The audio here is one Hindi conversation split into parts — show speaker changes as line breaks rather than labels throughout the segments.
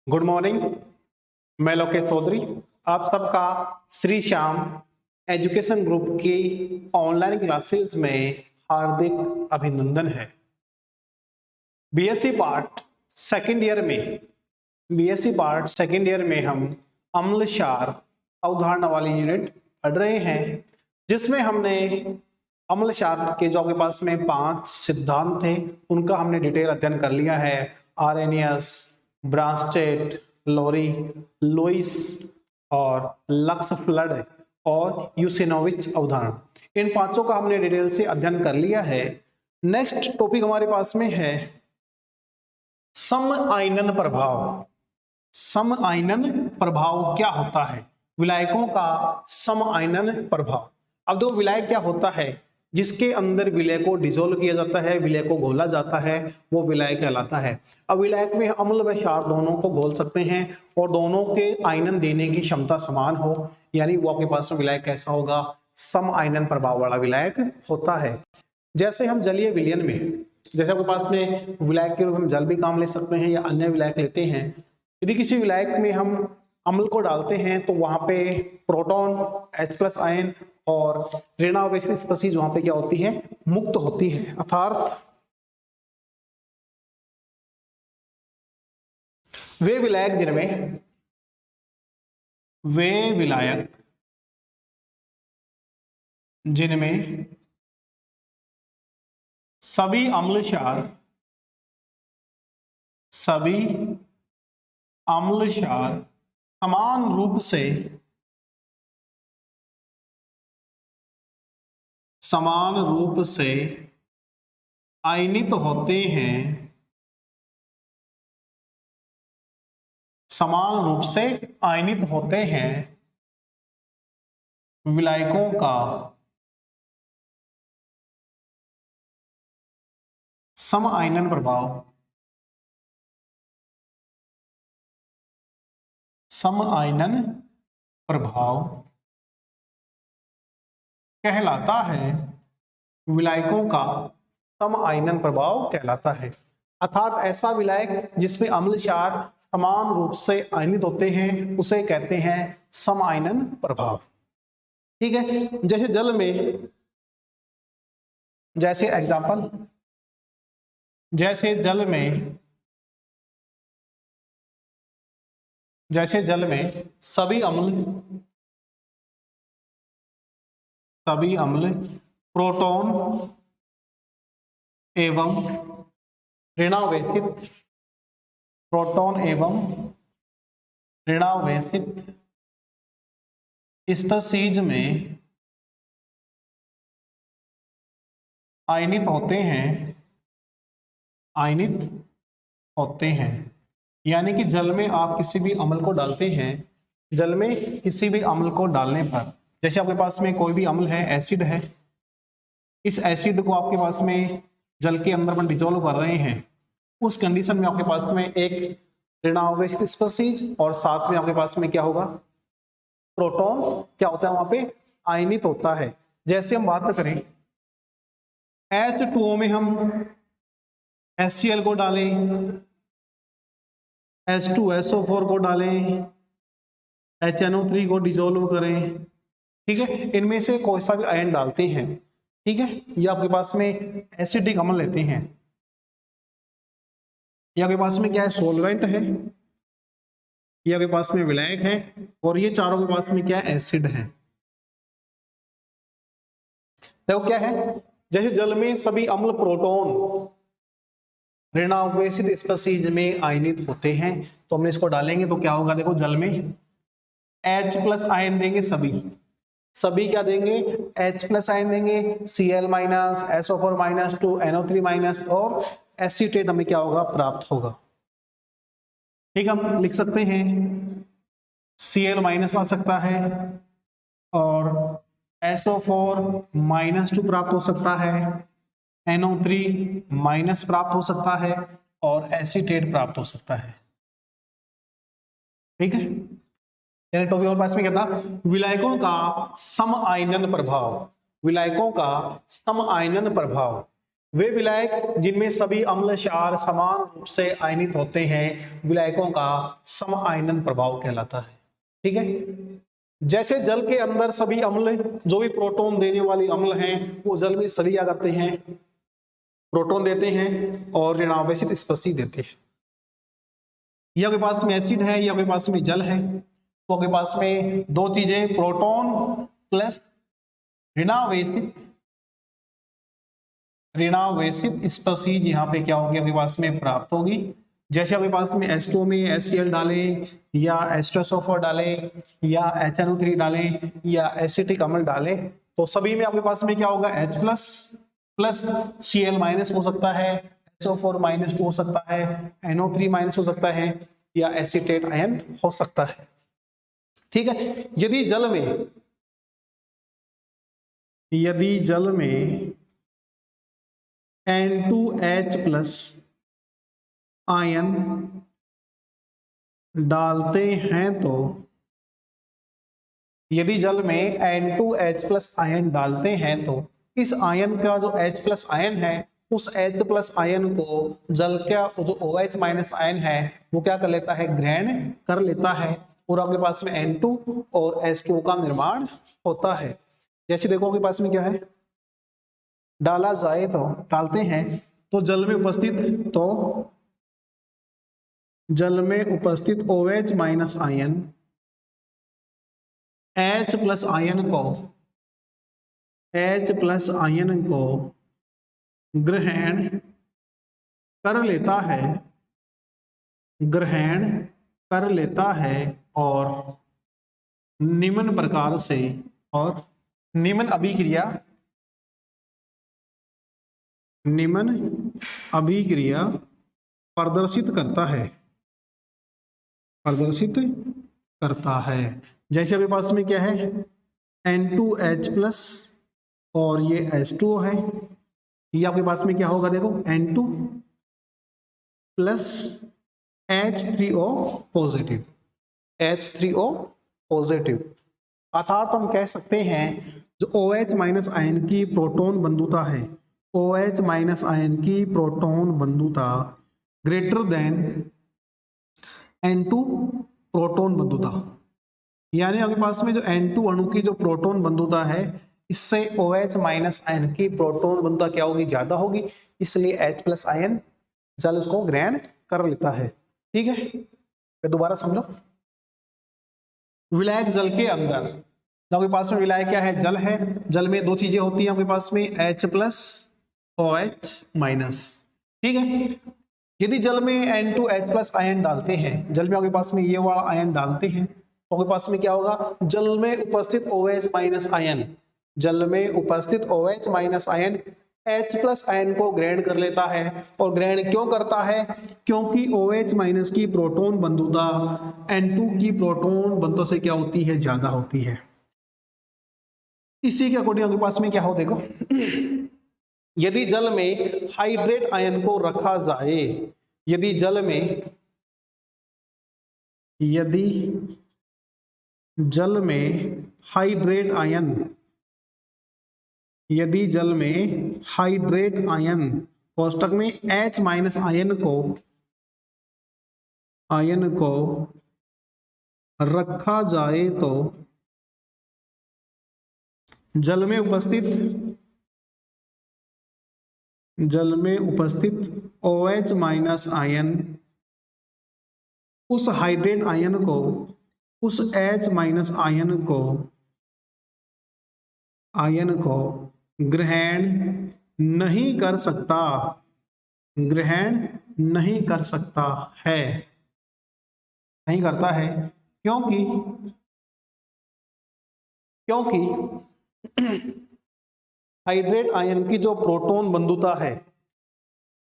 Good morning. मैं लोकेश चौधरी, आप सबका श्री श्याम एजुकेशन ग्रुप की ऑनलाइन क्लासेस में हार्दिक अभिनंदन है। बीएससी पार्ट सेकेंड ईयर में हम अम्ल क्षार अवधारणा वाली यूनिट पढ़ रहे हैं, जिसमें हमने अम्ल क्षार के जो आपके पास में 5 सिद्धांत थे उनका हमने डिटेल अध्ययन कर लिया है। आर्रेनियस, ब्रांस्टेड, लोरी, लुईस और लक्स फ्लड और यूसिनोविच अवधारणा, इन पांचों का हमने डिटेल से अध्ययन कर लिया है। नेक्स्ट टॉपिक हमारे पास में है समआयनन प्रभाव। समआयनन प्रभाव क्या होता है? विलायकों का समआयनन प्रभाव। अब दो विलायक क्या होता है? जिसके अंदर विलय को डिसोल्व किया जाता है, विलय को घोला जाता है, वो विलायक कहलाता है। अब विलायक में अम्ल व क्षार दोनों को घोल सकते हैं और दोनों के आयनन देने की क्षमता समान हो, यानी वो आपके पास में विलायक कैसा होगा? सम आयनन प्रभाव वाला विलायक होता है। जैसे हम जलीय विलयन में, जैसे आपके पास में विलायक के रूप में हम जल भी काम ले सकते हैं या अन्य विलायक लेते हैं। यदि किसी विलायक में हम अम्ल को डालते हैं तो वहां पे प्रोटॉन H+ आयन और ऋणावेश स्पीशीज वहां पे क्या होती है? मुक्त होती है। अर्थात वे विलायक जिनमें सभी अम्ल क्षार समान रूप से आयनित होते हैं, विलायकों का समआयनन प्रभाव कहलाता है। विलायकों का समआयनन प्रभाव कहलाता है। अर्थात ऐसा विलायक जिसमें अम्ल क्षार समान रूप से आयनित होते हैं उसे कहते हैं समआयनन प्रभाव। ठीक है। जैसे जल में, जैसे जल में सभी अम्ल प्रोटॉन एवं ऋणावेशित स्पीशीज में आयनित होते हैं। यानी कि जल में आप किसी भी अम्ल को डालते हैं, जल में किसी भी अम्ल को डालने पर, जैसे आपके पास में कोई भी अम्ल है, एसिड है, इस एसिड को आपके पास में जल के अंदर में डिसॉल्व कर रहे हैं, उस कंडीशन में आपके पास में एक ऋणावेशित स्पीशीज और साथ में आपके पास में क्या होगा? प्रोटॉन क्या होता है? वहां पे आयनित होता है। जैसे हम बात करें H2O में हम HCl को डालें, H2SO4 को डालें, HNO3 को डिसॉल्व करें, ठीक है, इनमें से कोई सा भी आयन डालते हैं, ठीक है, ये आपके पास में एसिडिक अम्ल लेते हैं, ये आपके पास में क्या है? सोलवेंट है, ये आपके पास में विलायक है और ये चारों के पास में क्या है? एसिड है। देखो क्या है, जैसे जल में सभी अम्ल प्रोटॉन ऋणावेशित स्पीशीज में आयनित होते हैं, तो हमने इसको डालेंगे तो क्या होगा? देखो जल में H+ आयन देंगे, सभी क्या देंगे? H+ आयन देंगे, Cl-, SO4-, 2NO3- और एसीटेट हमें क्या होगा? प्राप्त होगा। ठीक, हम लिख सकते हैं Cl- आ सकता है और SO4-2 प्राप्त हो सकता है, NO3- प्राप्त हो सकता है और एसीटेट प्राप्त हो सकता है। ठीक है, टॉपिक और पास में क्या था? विलायकों का समआयनन प्रभाव। वे विलायक जिनमें सभी अम्ल क्षार समान रूप से आयनित होते हैं विलायकों का सम आयनन प्रभाव कहलाता है। ठीक है, जैसे जल के अंदर सभी अम्ल जो भी प्रोटॉन देने वाले अम्ल हैं वो जल में सभी क्या करते हैं, प्रोटॉन देते हैं और ऋणावेशित स्पष्टी देते हैं। ये आपके पास में एसिड है, ये आपके पास में जल है, तो आपके पास में दो चीजें प्रोटॉन प्लस ऋणावेशित स्पशीज यहाँ पे क्या होगी आपके पास में प्राप्त होगी। जैसे आपके पास में H2 में HCl डालें या एस्ट्रोसल्फर डालें या HNO3 डालें या एसिटिक अम्ल डालें तो सभी में आपके पास में क्या होगा H प्लस Cl माइनस हो सकता है, SO4 -2 हो सकता है, NO3 माइनस हो सकता है या एसीटेट आयन हो सकता है। ठीक है, यदि जल में N2H प्लस आयन डालते हैं तो यदि जल में N2H प्लस आयन डालते हैं तो इस आयन का जो H प्लस आयन है उस H प्लस आयन को जल का जो OH माइनस आयन है वो क्या कर लेता है, ग्रहण कर लेता है और आपके पास में N2 और H2 का निर्माण होता है। जैसे देखो आपके पास में क्या है, डाला जाए तो डालते हैं तो जल में उपस्थित OH minus ion H plus ion को ग्रहण कर लेता है और निम्न प्रकार से निम्न अभिक्रिया प्रदर्शित करता है। जैसे अभी पास में क्या है, N2H प्लस और ये H2O है, ये आपके पास में क्या होगा देखो N2 प्लस H3O पॉजिटिव। अर्थात हम कह सकते हैं जो OH माइनस आयन की प्रोटॉन बंधुता है, OH माइनस आयन की प्रोटॉन बंधुता ग्रेटर देन N2 प्रोटॉन बंधुता, यानी आपके पास में जो N2 अणु की जो प्रोटॉन बंधुता है इससे OH माइनस आयन की प्रोटॉन बंधुता क्या होगी, ज्यादा होगी, इसलिए H प्लस आयन जल उसको ग्रहण कर लेता है। ठीक है, तो दोबारा समझो, विलायक जल के अंदर आपके पास में विलायक क्या है, जल है, जल में दो चीजें होती हैं आपके पास में H प्लस OH माइनस। ठीक है, यदि जल में N2H प्लस आयन डालते हैं, जल में आपके पास में ये वाला आयन डालते हैं तो आपके पास में क्या होगा, जल में उपस्थित OH minus ion H plus ion को ग्रहण कर लेता है। और ग्रहण क्यों करता है, क्योंकि OH माइनस की प्रोटॉन बंधुता N2 की प्रोटॉन बंधुता से क्या होती है, ज्यादा होती है। इसी के अकॉर्डिंग आपके पास में क्या हो देखो, यदि जल में हाइड्रेट आयन को रखा जाए, यदि जल में हाइड्रेट आयन कोष्टक में H माइनस आयन को रखा जाए तो जल में उपस्थित OH माइनस आयन उस हाइड्रेट आयन को, उस H माइनस आयन को ग्रहण नहीं कर सकता है, नहीं करता है, क्योंकि हाइड्रेट आयन की जो प्रोटॉन बंधुता है,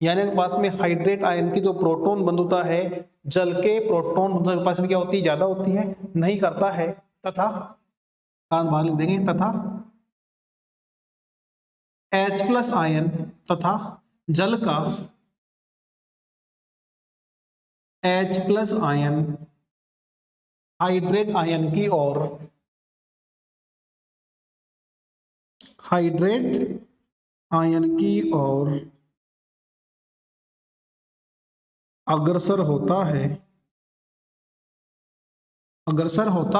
यानी पास में हाइड्रेट आयन की जो प्रोटॉन बंधुता है जल के प्रोटॉन बंधुता के पास में क्या होती है, ज्यादा होती है, नहीं करता है, तथा कान बाहर लिख देंगे, तथा H प्लस आयन तथा जल का H plus ion hydrate ion की ओर अग्रसर होता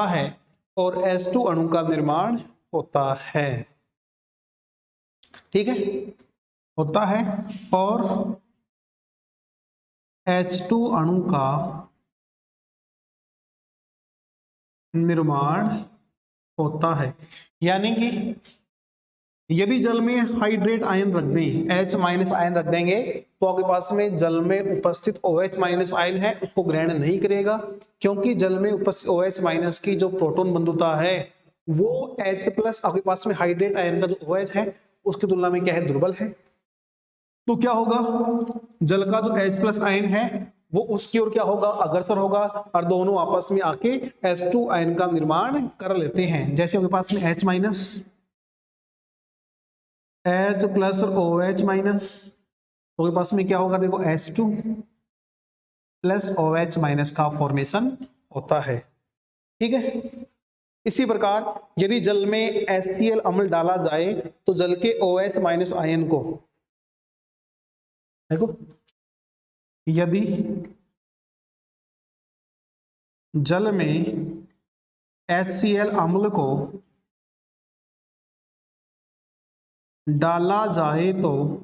है और H2 अणु का निर्माण होता है। ठीक है, होता है और H2 अणु का निर्माण होता है। यानी कि यदि जल में हाइड्रेट आयन रख दें, H माइनस आयन रख देंगे, तो आपके पास में जल में उपस्थित OH माइनस आयन है उसको ग्रहण नहीं करेगा, क्योंकि जल में उपस्थित OH माइनस की जो प्रोटॉन बंधुता है वो H प्लस आपके पास में हाइड्रेट आयन का जो OH है उसकी तुलना में क्या है, दुर्बल है। तो क्या होगा, जल का जो H प्लस आयन है वो उसकी ओर क्या होगा, अग्रसर होगा, और दोनों आपस में आके H2 आयन का निर्माण कर लेते हैं। जैसे आपके पास में H माइनस, H प्लस और OH माइनस, तो आपके पास में क्या होगा, देखो H2 प्लस OH माइनस का फॉर्मेशन होता है। ठीक है, इसी प्रकार यदि जल में HCl अम्ल डाला जाए तो जल के OH माइनस आयन को, देखो यदि जल में HCl अम्ल को डाला जाए तो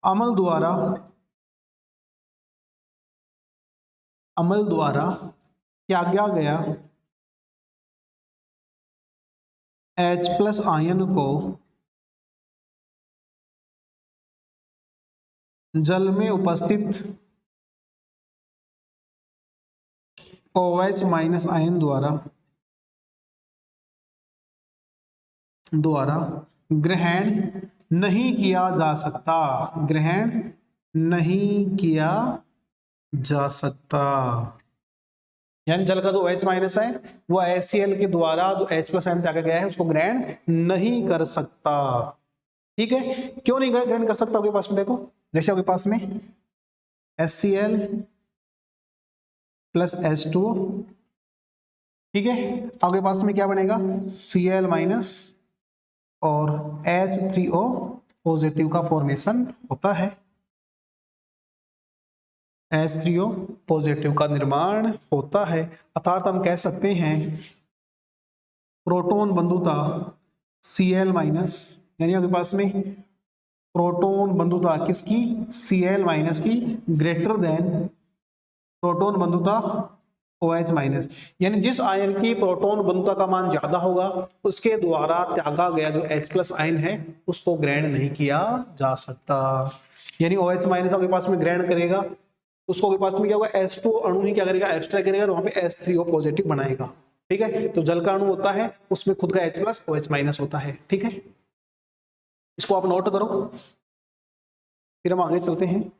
अम्ल द्वारा त्यागा गया H प्लस आयन को जल में उपस्थित OH माइनस आयन द्वारा ग्रहण नहीं किया जा सकता। यानी जल का जो OH माइनस है वो HCl के द्वारा जो H प्लस आयन त्यागा गया है उसको ग्रहण नहीं कर सकता। ठीक है, क्यों नहीं ग्रहण कर सकता, आपके पास में देखो, जैसे आपके पास में HCl प्लस H2O, ठीक है, आपके पास में क्या बनेगा, Cl माइनस और H3O पॉजिटिव का फॉर्मेशन होता है, H3O पॉजिटिव का निर्माण होता है। अर्थात हम कह सकते हैं प्रोटॉन बंधुता Cl माइनस, यानी आपके पास में प्रोटॉन बंधुता किसकी, Cl माइनस की ग्रेटर देन प्रोटॉन बंधुता OH माइनस, यानी जिस आयन की प्रोटॉन बंधुता का मान ज्यादा होगा उसके द्वारा त्यागा गया जो H प्लस आयन है उसको ग्रहण नहीं किया जा सकता। यानी OH माइनस आपके पास में ग्रहण करेगा, उसको आपके पास में क्या होगा, H2 अणु ही क्या करेगा, एब्स्ट्रैक्ट करेगा और वहां पे H3O पॉजिटिव बनाएगा। ठीक है, तो जल का अणु होता है उसमें खुद का H प्लस OH माइनस होता है। ठीक है, इसको आप नोट करो, फिर हम आगे चलते हैं।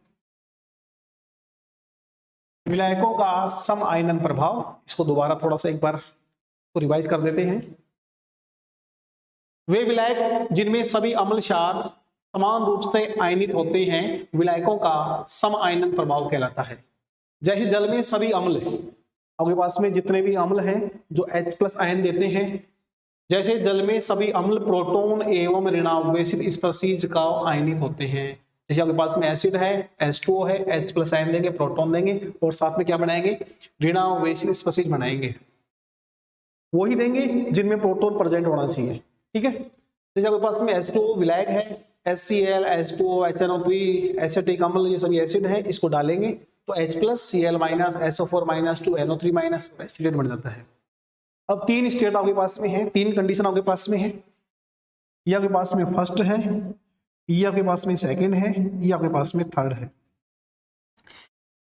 विलायकों का सम आयनन प्रभाव, इसको दोबारा थोड़ा सा एक बार तो रिवाइज कर देते हैं। वे विलायक जिनमें सभी अम्ल क्षार समान रूप से आयनित होते हैं विलायकों का सम आयनन प्रभाव कहलाता है। जैसे जल में सभी अम्ल, आपके पास में जितने भी अम्ल हैं जो H प्लस आयन देते हैं, जैसे जल में सभी अम्ल प्रोटॉन एवं ऋणावेशित स्पीशीज का आयनित होते हैं। जैसे आपके पास में एसिड है, H2O है, H प्लस आयन देंगे, प्रोटॉन देंगे और साथ में क्या बनाएंगे, ऋणावेशित स्पीशीज बनाएंगे, वही देंगे जिनमें प्रोटॉन प्रेजेंट होना चाहिए। ठीक है, जैसे आपके पास में H2O विलायक है, HCl, H2O, HNO3, एसिटिक अम्ल, ये सभी एसिड है, इसको डालेंगे तो H plus Cl minus SO4 minus 2 NO3 minus acetate बन जाता है। अब तीन स्टेट आपके पास में है, तीन कंडीशन आपके पास में है, ये आपके पास में फर्स्ट है, ये आपके पास में सेकंड है, ये आपके पास में थर्ड है।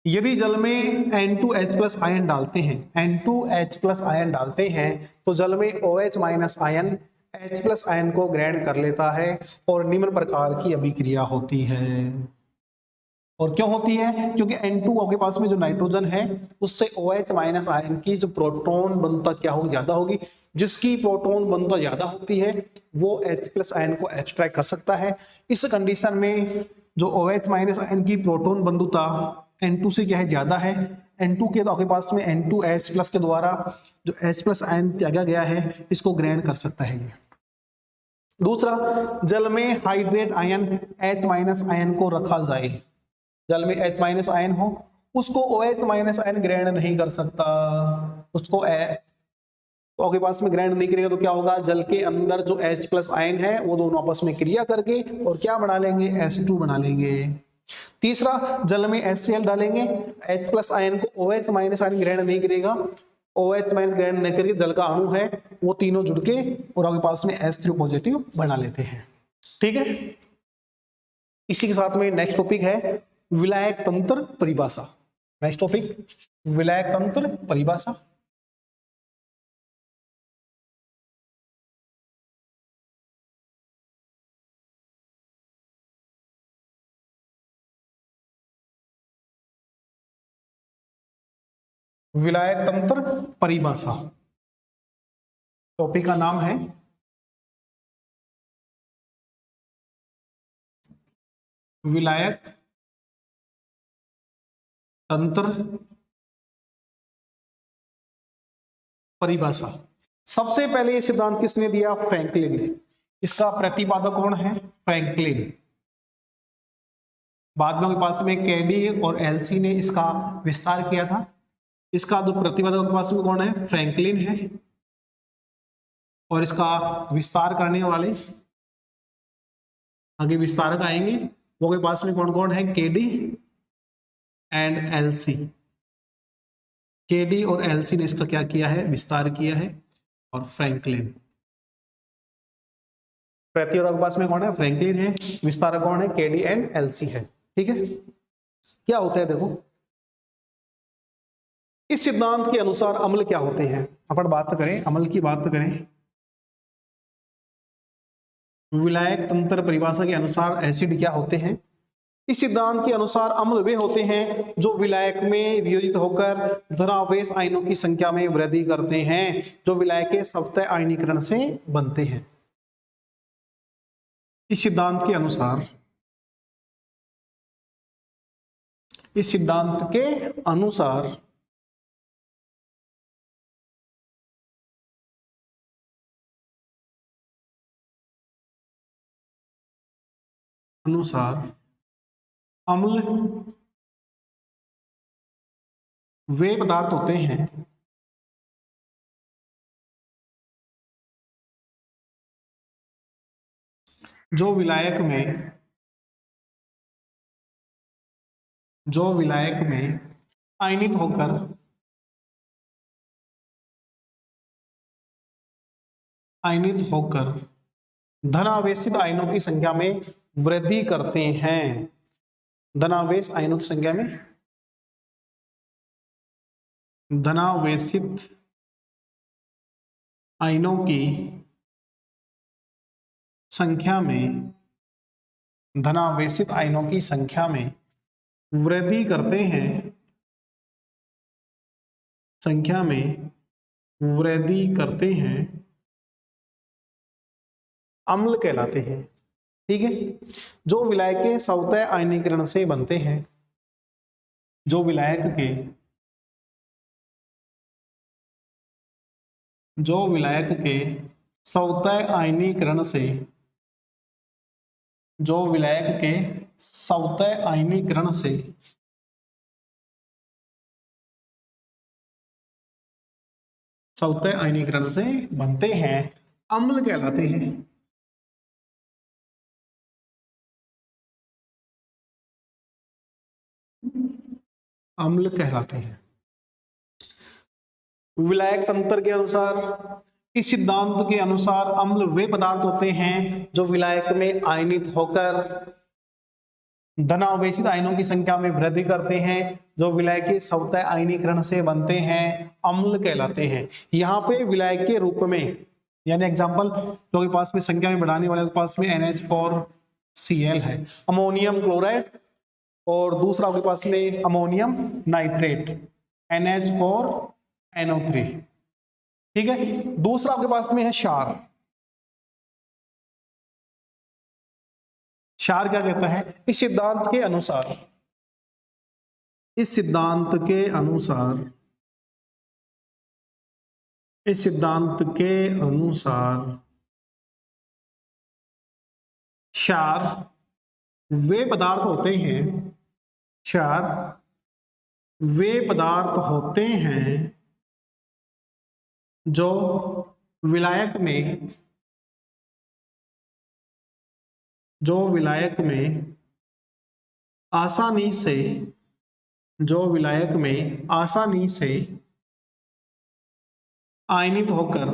यदि जल में N2H प्लस आयन डालते हैं, N2H प्लस आयन डालते हैं तो जल में OH minus ion H plus ion को ग्रहण कर लेता है और निम्न प्रकार की अभिक्रिया होती है। और क्यों होती है, क्योंकि N2 आपके पास में जो नाइट्रोजन है उससे OH माइनस आयन की जो प्रोटॉन बंधुता क्या होगी, ज्यादा होगी। जिसकी प्रोटॉन बंधुता ज्यादा होती है वो H प्लस आयन को एब्स्ट्रैक्ट कर सकता है। इस कंडीशन में जो OH माइनस आयन की प्रोटॉन बंधुता N2 से क्या है, ज्यादा है। N2 के तो आपके पास में N2H प्लस के द्वारा जो H प्लस आयन त्यागा गया है इसको ग्रहण कर सकता है ये। दूसरा, जल में hydrate ion H minus ion को रखा जाए, जल में H माइनस आयन हो, उसको OH माइनस आयन ग्रहण नहीं कर सकता, उसको तो आपके पास में ग्रहण नहीं करेगा तो क्या होगा, जल के अंदर जो H प्लस आयन है वो दोनों आपस में क्रिया करके और क्या बना लेंगे, H2 बना लेंगे। तीसरा, जल में HCl डालेंगे, H प्लस आयन को OH माइनस आयन ग्रहण नहीं करेगा, OH माइनस ग्रहण नहीं करके जल का अणु है वो तीनों जुड़ के और आपके पास में H3 पॉजिटिव बना लेते हैं। ठीक है, इसी के साथ में नेक्स्ट टॉपिक है विलायक तंत्र परिभाषा। नेक्स्ट टॉपिक विलायक तंत्र परिभाषा। विलायक तंत्र परिभाषा टॉपिक का नाम है विलायक तंत्र परिभाषा। सबसे पहले ये सिद्धांत किसने दिया, फ्रैंकलिन ने। इसका प्रतिपादक कौन है, फ्रैंकलिन। बाद में पास में केडी और एलसी ने इसका विस्तार किया था। इसका जो प्रतिपादक पास में कौन है, फ्रैंकलिन है, और इसका विस्तार करने वाले आगे विस्तारक आएंगे वो के पास में कौन कौन है, केडी एंड एलसी। केडी और एलसी ने इसका क्या किया है, विस्तार किया है, और फ्रैंकलिन। प्रतिपादक पास में कौन है, फ्रैंकलिन है, विस्तारक कौन है, केडी एंड एलसी है। ठीक है, क्या होता है देखो, इस सिद्धांत के अनुसार अम्ल क्या होते हैं। अपन बात करें अम्ल की, बात करें विलायक तंत्र परिभाषा के अनुसार एसिड क्या होते हैं। इस सिद्धांत के अनुसार अम्ल वे होते हैं जो विलायक में वियोजित होकर धनावेश आयनों की संख्या में वृद्धि करते हैं, जो विलायक के सतह आयनीकरण से बनते हैं। इस सिद्धांत के अनुसार, इस सिद्धांत के अनुसार अम्ल वे पदार्थ होते हैं जो विलायक में आयनित होकर धनावेशित आयनों की संख्या में वृद्धि करते हैं। धनावेश आयनों की संख्या में, धनावेशित आयनों की संख्या में, धनावेशित आयनों की संख्या में वृद्धि करते हैं, संख्या में वृद्धि करते हैं, अम्ल कहलाते हैं। ठीक है, जो विलायक के सतह आयनीकरण से बनते हैं, जो विलायक के सतह आयनीकरण से, जो विलायक के सतह आयनीकरण से बनते हैं, अम्ल कहलाते हैं। अम्ल कहलाते हैं। विलायक तंत्र के अनुसार, इस सिद्धांत के अनुसार अम्ल वे पदार्थ होते हैं जो विलायक में आयनित होकर धनावेशित आयनों की संख्या में वृद्धि करते हैं, जो विलायक के सतह आयनीकरण से बनते हैं, अम्ल कहलाते हैं। यहाँ पे विलायक के रूप में, यानी एग्जांपल जो के पास में संख्या में बढ़ाने वाले के पास में NH4Cl है, अमोनियम क्लोराइड, और दूसरा आपके पास में अमोनियम नाइट्रेट NH4NO3। ठीक है, दूसरा आपके पास में है क्षार। क्षार क्या कहता है, इस सिद्धांत के अनुसार, इस सिद्धांत के अनुसार क्षार वे पदार्थ होते हैं, क्षार वे पदार्थ होते हैं जो विलायक में आसानी से आयनित होकर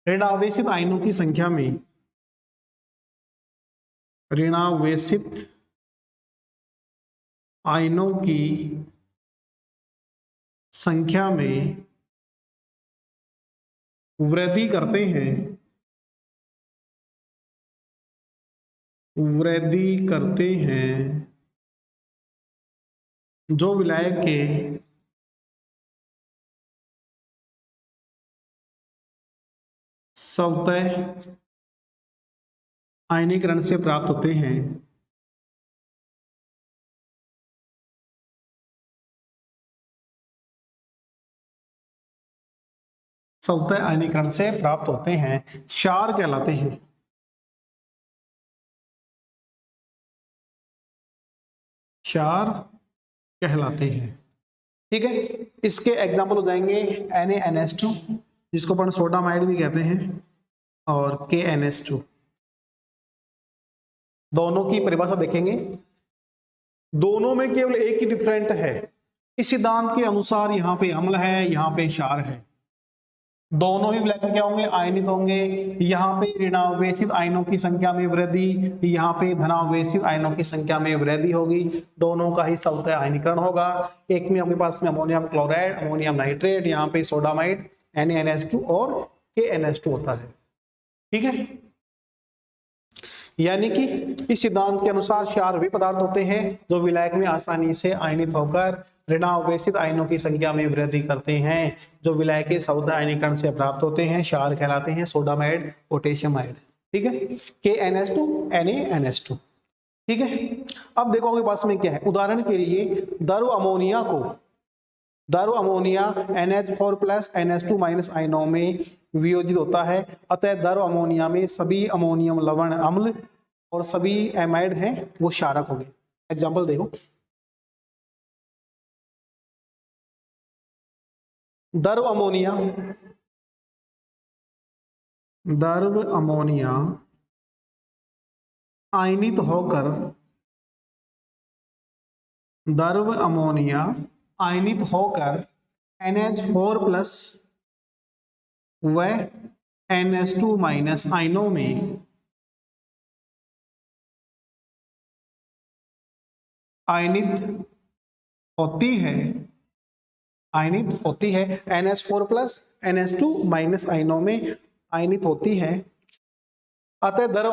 ऋणावेशित आयनों की संख्या में वृद्धि करते हैं जो विलायक के स्वतः आयनीकरण से प्राप्त होते हैं। स्वतः आयनीकरण से प्राप्त होते हैं, क्षार कहलाते हैं। ठीक है, इसके एग्जाम्पल हो जाएंगे NaNH2, जिसको अपन सोडामाइड भी कहते हैं, और KNH2। दोनों की परिभाषा देखेंगे, दोनों में केवल एक ही डिफरेंट है। इस सिद्धांत के अनुसार यहाँ पे अम्ल है, यहाँ पे क्षार है। दोनों ही विलायक क्या होंगे? आयनित होंगे। यहाँ पे ऋणावेशित आयनों की संख्या में वृद्धि, यहाँ पे धनावेशित आयनों की संख्या में वृद्धि होगी। दोनों का ही स्वतः आयनीकरण होगा। एक में आपके पास में अमोनियम क्लोराइड, अमोनियम नाइट्रेट, यहाँ पे सोडामाइड NaNH2 और KNH2 होता है। ठीक है, यानी कि इस सिद्धांत के अनुसार क्षार वे पदार्थ होते हैं जो विलायक में आसानी से आयनित होकर ऋणावेशित आयनों की संख्या में वृद्धि करते हैं, जो विलायक के स्वतः आयनीकरण से प्राप्त होते हैं। क्षार कहलाते हैं सोडामाइड, पोटेशियमाइड। ठीक है, KNH2, NaNH2। ठीक है, अब देखो आपके पास में क्या है। उदाहरण के लिए द्रव अमोनिया NH4+ NH2- आयनों में वियोजित होता है। अतः द्रव अमोनिया में सभी अमोनियम लवण अम्ल और सभी एमाइड हैं वो क्षारक हो गए। एग्जाम्पल देखो, द्रव अमोनिया आयनित होकर NH4+ व NH2- आयनों में आयनित होती है। NH4+ NH2- आयनों में आयनित होती है। अतः द्रव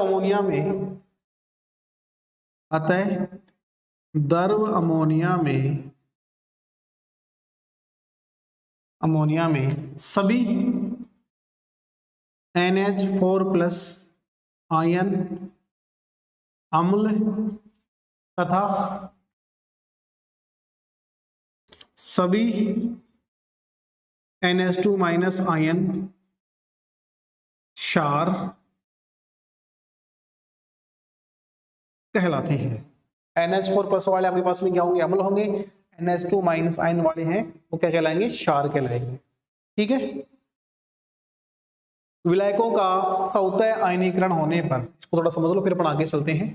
अमोनिया में सभी NH4+ आयन अम्ल तथा सभी NH2- आयन क्षार कहलाते हैं। NH4+ वाले आपके पास में क्या होंगे? अम्ल होंगे। NH2- आयन वाले हैं वो क्या कहलाएंगे? क्षार कहलाएंगे। ठीक है, विलायकों का स्वतः आयनीकरण होने पर, इसको थोड़ा समझ लो फिर अपन आगे चलते हैं।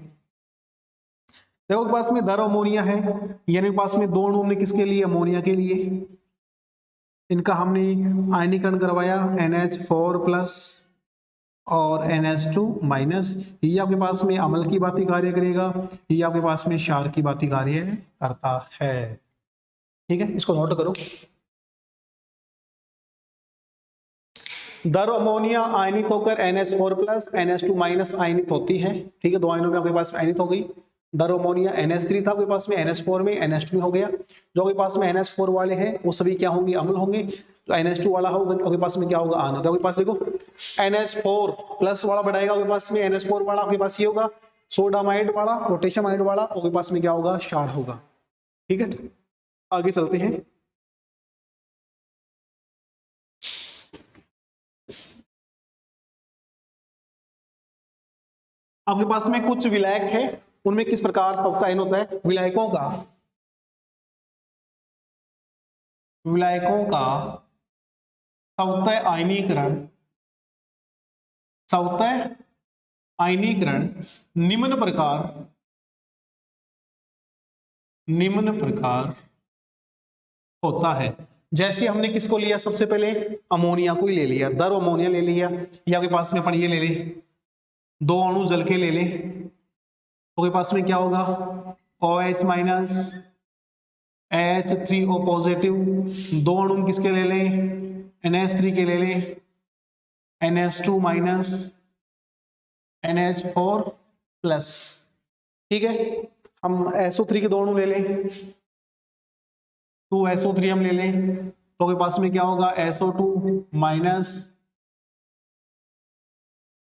देखो पास में द्रव अमोनिया है, यानी पास में दो अणु किसके लिए? अमोनिया के लिए। इनका हमने आयनीकरण करवाया NH4+ और NH2-। ये आपके पास में अम्ल की भांति कार्य करेगा, ये आपके पास में क्षार की भांति कार्य करता है। ठीक है, इसको नोट करो। द्रव अमोनिया आयनित होकर NH4+ NH2- आयनित होती है। ठीक है, दो आयनों में आपके पास आयनित हो गई। द्रव अमोनिया NH3 था आपके पास में, NH4 में NH2 हो गया। जो आपके पास में NH4 वाले हैं वो सभी क्या होंगे? अम्ल होंगे। तो NH2 वाला होगा तो आपके पास में क्या होगा? आना। तो आपके पास देखो NH4+ वाला बढ़ाएगा, आपके पास में NH4 वाला आपके पास ये होगा सोडामाइड वाला, पोटेशियमाइड वाला, आपके पास में क्या होगा? क्षार होगा। ठीक है, आगे चलते हैं। आपके पास में कुछ विलायक है, उनमें किस प्रकार सवता आयन होता है? विलायकों का सवतः आयनीकरण निम्न प्रकार होता है। जैसे हमने किसको लिया? सबसे पहले अमोनिया को ही ले लिया, दर अमोनिया ले लिया, या आपके पास में अपन ये ले ले, 2 अणु जल के ले ले, तो आपके पास में क्या होगा? OH माइनस H3O पॉजिटिव, 2 अणु किसके ले ले? NH3 के ले ले, NH2 माइनस NH4 प्लस। ठीक है, हम SO3 के 2 अणु ले लें, 2SO3 हम ले लें, तो आपके पास में क्या होगा? SO2 माइनस,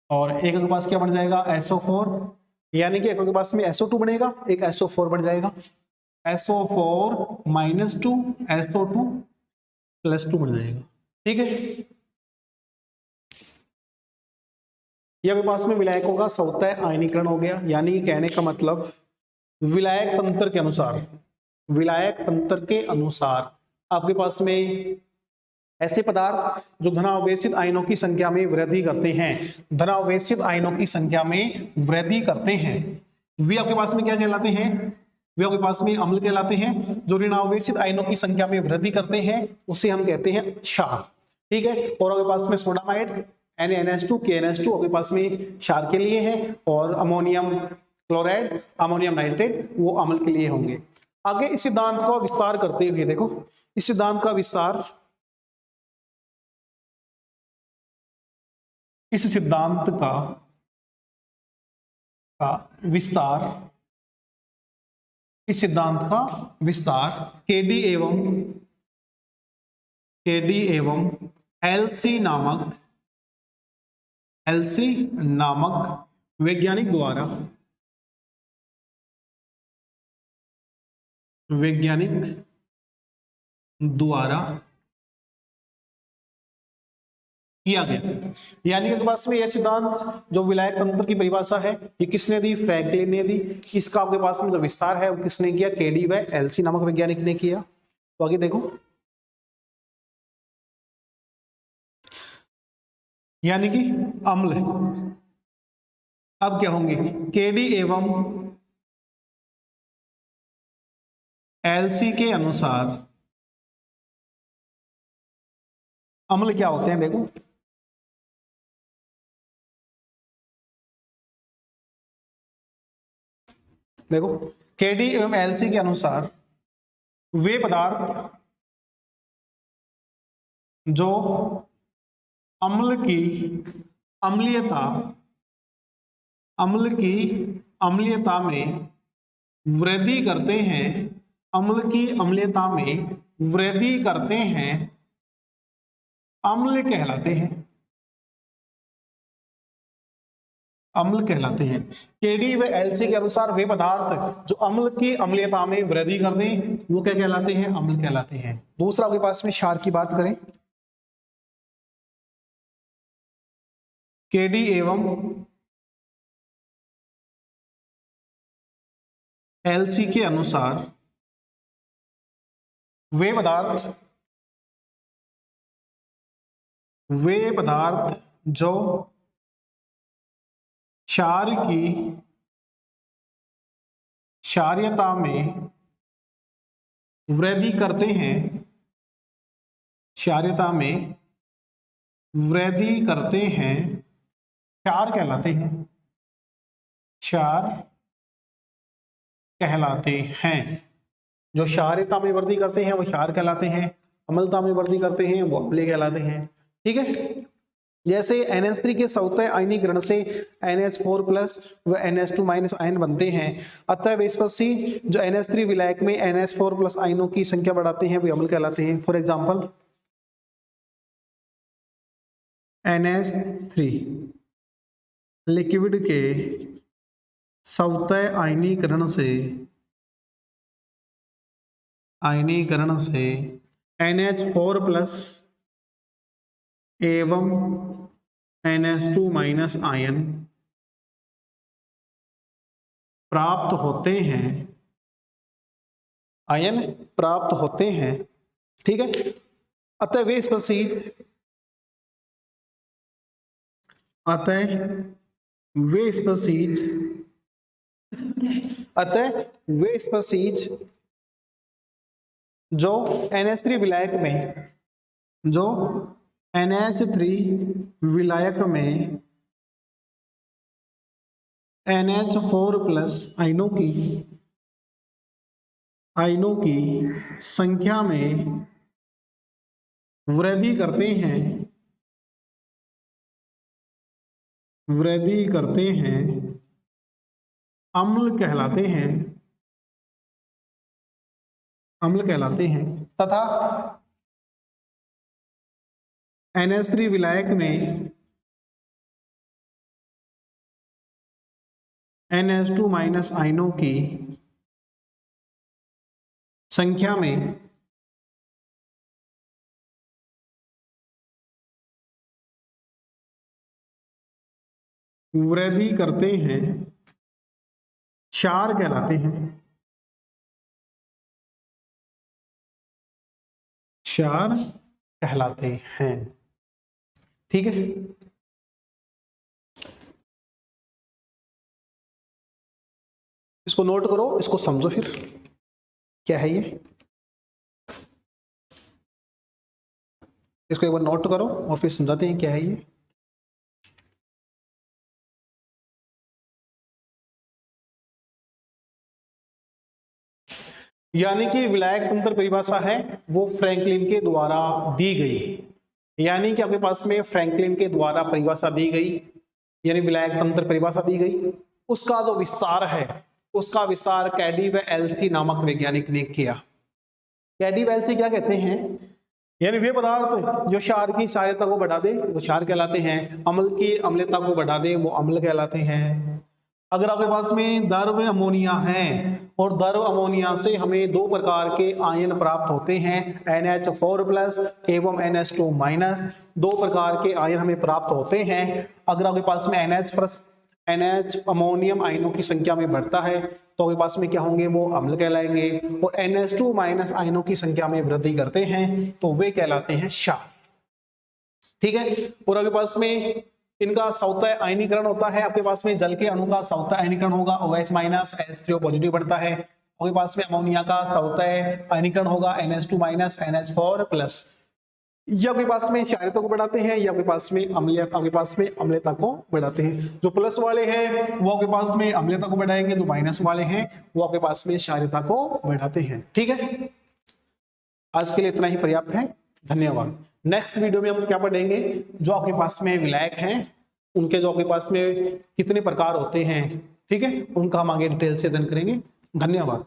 और एक के पास क्या बन जाएगा? SO4, यानी कि एक के पास में SO2 बनेगा, एक SO4 बन जाएगा, SO4 माइनस 2 SO2 प्लस 2 बन जाएगा। ठीक है, यह आपके पास में विलायकों का सवतः आयनीकरण हो गया। यानी कि कहने का मतलब विलायक तंत्र के अनुसार आपके पास में ऐसे पदार्थ जो धनावेशित आयनों की संख्या में वृद्धि करते हैं, वे आपके पास में क्या कहलाते हैं? वे आपके पास में अम्ल कहलाते हैं। जो ऋणावेशित आयनों की संख्या में वृद्धि करते हैं उसे हम कहते हैं क्षार। ठीक है, और आपके पास में सोडामाइड NaNH2 KNH2 आपके पास में क्षार के लिए है, और अमोनियम क्लोराइड, अमोनियम नाइट्रेट वो अम्ल के लिए होंगे। आगे इस सिद्धांत का विस्तार करते हुए देखो, इस सिद्धांत का विस्तार, इस सिद्धांत का विस्तार केडी एवं एलसी नामक वैज्ञानिक द्वारा किया गया। यानी कि पास में यह सिद्धांत जो विलायक तंत्र की परिभाषा है, ये किसने दी? फ्रैंकलिन ने दी। इसका आपके पास में जो विस्तार है वो किसने किया? केडी व एलसी नामक वैज्ञानिक ने किया। तो आगे देखो, यानी कि अम्ल अब क्या होंगे? केडी एवं एलसी के अनुसार अम्ल क्या होते हैं? देखो केडी एवं एलसी के अनुसार वे पदार्थ जो अम्ल की अम्लीयता में वृद्धि करते हैं, अम्ल की अम्लीयता में वृद्धि करते हैं, अम्ल कहलाते हैं। केडी व एलसी के अनुसार वे पदार्थ जो अम्ल की अम्लीयता में वृद्धि कर दें वो क्या कहलाते हैं? अम्ल कहलाते हैं। दूसरा आपके पास में क्षार की बात करें, केडी एवं एलसी के अनुसार वे पदार्थ जो क्षार की क्षारीयता में वृद्धि करते हैं, क्षारीयता में वृद्धि करते हैं, क्षार कहलाते हैं, क्षार कहलाते हैं। जो क्षारीयता में वृद्धि करते हैं वो क्षार कहलाते हैं, अम्लता में वृद्धि करते हैं वो अम्ल कहलाते हैं। ठीक है, जैसे NH3 के सवतः आयनीकरण से NH4 प्लस व NH2 माइनस आयन बनते हैं, अतः वे स्पर्शी जो NH3 विलायक में NH4 प्लस आयनों की संख्या बढ़ाते हैं वे अम्ल कहलाते हैं। फॉर एग्जांपल NH3 लिक्विड के सवतः आयनीकरण से NH4 प्लस एवं NH2 माइनस आयन प्राप्त होते हैं, आयन प्राप्त होते हैं, ठीक है। अतः वे स्पीशीज, अतः वे स्पीशीज, अतः वे स्पीशीज जो NH3 विलायक में, जो NH3 विलायक में NH4 प्लस आयनों की संख्या में वृद्धि करते हैं, अम्ल कहलाते हैं, तथा NH3 विलायक में NH2 माइनस आयनों की संख्या में वृद्धि करते हैं, क्षार कहलाते हैं, क्षार कहलाते हैं, ठीक है। इसको नोट करो, इसको समझो फिर क्या है ये, इसको एक बार नोट करो और फिर समझाते हैं क्या है ये। यानी कि विलायक तंत्र परिभाषा है वो फ्रैंकलिन के द्वारा दी गई, यानी कि आपके पास में फ्रैंकलिन के द्वारा परिभाषा दी गई, यानी विलायक तंत्र परिभाषा दी गई, उसका जो विस्तार है, उसका विस्तार कैडी व एल्सी नामक वैज्ञानिक ने किया। कैडी व एल्सी क्या कहते हैं, यानी वे पदार्थ जो क्षार की क्षारीयता को बढ़ा दे वो क्षार कहलाते हैं, अम्ल की अम्लता को बढ़ा दे वो अम्ल कहलाते हैं। अगर आपके पास में द्रव अमोनिया है और द्रव अमोनिया से हमें दो प्रकार के आयन प्राप्त होते हैं, NH4 प्लस एवं NH2 माइनस, दो प्रकार के आयन हमें प्राप्त होते हैं। अगर आपके पास में NH अमोनियम आयनों की संख्या में बढ़ता है तो आपके पास में क्या होंगे, वो अम्ल कहलाएंगे, और NH2 माइनस आयनों की संख्या में वृद्धि करते हैं तो वे कहलाते हैं क्षार, ठीक है। और आपके पास में इनका सवतः आयनीकरण होता है, आपके पास में जल के अणु का सवतः आयनीकरण होगा, OH माइनस H3O पॉजिटिव बढ़ता है। आपके पास में अमोनिया का सवतः आयनीकरण होगा, NH2 माइनस NH4 प्लस। ये आपके पास में क्षारीयता को बढ़ाते हैं, ये आपके पास में अम्लता को बढ़ाते हैं। जो प्लस वाले हैं वो आपके पास में अम्लता को बढ़ाएंगे, जो माइनस वाले हैं वो आपके पास में क्षारीयता को बढ़ाते हैं, ठीक है। आज के लिए इतना ही पर्याप्त है, धन्यवाद। नेक्स्ट वीडियो में हम क्या पढ़ेंगे, जो आपके पास में विलायक हैं उनके जो आपके पास में कितने प्रकार होते हैं, ठीक है, उनका हम आगे डिटेल से अध्ययन करेंगे। धन्यवाद।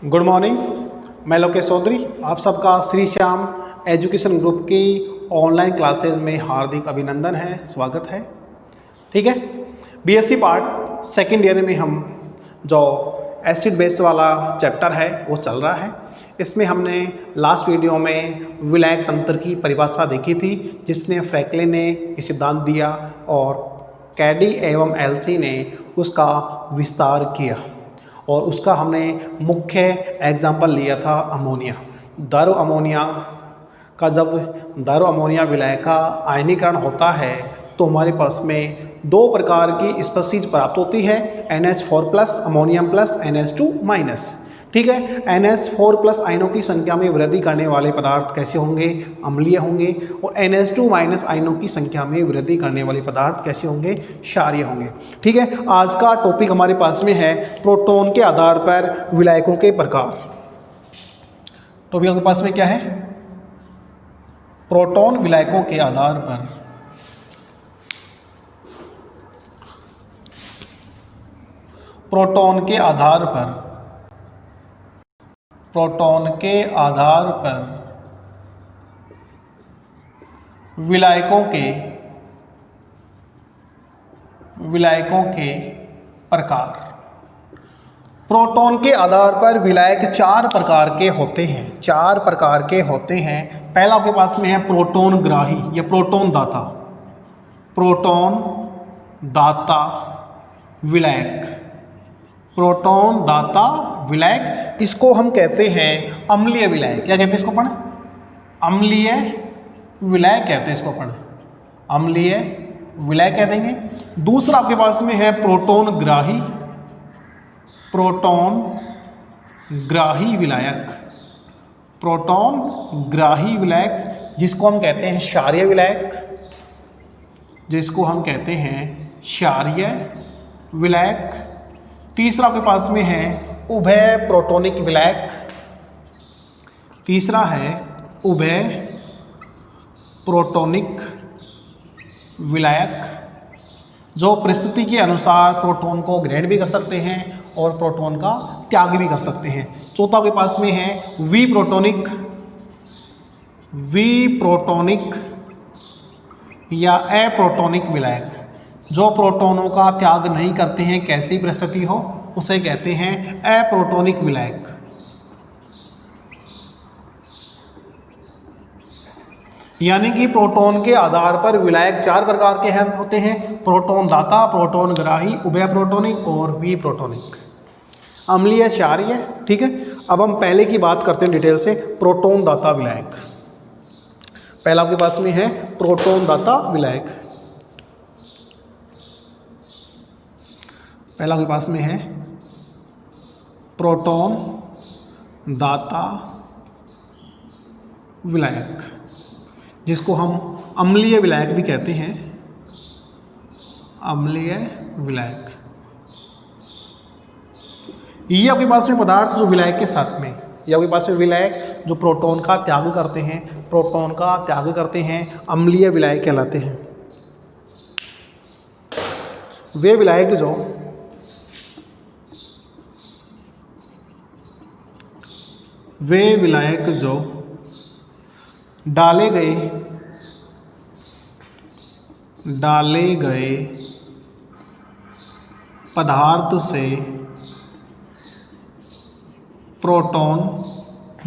गुड मॉर्निंग, मैं लोकेश चौधरी आप सबका श्री श्याम एजुकेशन ग्रुप की ऑनलाइन क्लासेस में हार्दिक अभिनंदन है, स्वागत है। ठीक है, बीएससी पार्ट सेकेंड ईयर में हम जो एसिड बेस वाला चैप्टर है वो चल रहा है। इसमें हमने लास्ट वीडियो में विलायक तंत्र की परिभाषा देखी थी, जिसने फ्रैंकलिन ने ये सिद्धांत दिया और कैडी एवं एलसी ने उसका विस्तार किया और उसका हमने मुख्य एग्जाम्पल लिया था अमोनिया। दारू अमोनिया का जब दारू अमोनिया विलायक का आयनीकरण होता है तो हमारे पास में दो प्रकार की स्पीशीज प्राप्त होती है, NH4+ ammonium plus NH2 minus. ठीक है, NH4 प्लस आयनों की संख्या में वृद्धि करने वाले पदार्थ कैसे होंगे? अम्लीय होंगे। और NH2 माइनस आयनों की संख्या में वृद्धि करने वाले पदार्थ कैसे होंगे? क्षारीय होंगे। ठीक है, आज का टॉपिक हमारे पास में है प्रोटॉन के आधार पर विलायकों के प्रकार। टॉपिक आपके पास में क्या है? प्रोटॉन विलायकों के आधार पर प्रोटॉन के आधार पर प्रोटॉन के आधार पर विलायकों के प्रकार। प्रोटॉन के आधार पर विलायक चार प्रकार के होते हैं। पहला आपके पास में है प्रोटॉन ग्राही या प्रोटॉन दाता विलायक। प्रोटॉन दाता विलायक, इसको हम कहते हैं अम्लीय विलायक। क्या कहते हैं इसको अपन? अम्लीय विलायक कहते हैं इसको अपन, अम्लीय विलायक कह देंगे। दूसरा आपके पास में है प्रोटॉन ग्राही विलायक, जिसको हम कहते हैं क्षारीय विलायक। तीसरा आपके पास में है उभय प्रोटॉनिक विलायक, जो परिस्थिति के अनुसार प्रोटॉन को ग्रहण भी कर सकते हैं और प्रोटॉन का त्याग भी कर सकते हैं। चौथा आपके पास में है विप्रोटॉनिक या अप्रोटॉनिक विलायक, जो प्रोटॉनों का त्याग नहीं करते हैं, कैसी परिस्थिति हो उसे कहते हैं अप्रोटॉनिक विलायक। यानी कि प्रोटॉन के आधार पर विलायक चार प्रकार के होते हैं: प्रोटॉन दाता, प्रोटॉन ग्राही, उभय प्रोटॉनिक और विप्रोटॉनिक, अम्लीय, क्षारीय। ठीक है, अब हम पहले की बात करते हैं डिटेल से। प्रोटॉन दाता विलायक, पहला आपके पास में है प्रोटॉन दाता विलायक। पहला आपके पास में है प्रोटॉन दाता विलायक, जिसको हम अम्लीय विलायक भी कहते हैं, अम्लीय विलायक। ये आपके पास में पदार्थ जो विलायक के साथ में, ये आपके पास में विलायक जो प्रोटॉन का त्याग करते हैं, अम्लीय विलायक कहलाते हैं। वे विलायक जो डाले गए पदार्थ से प्रोटॉन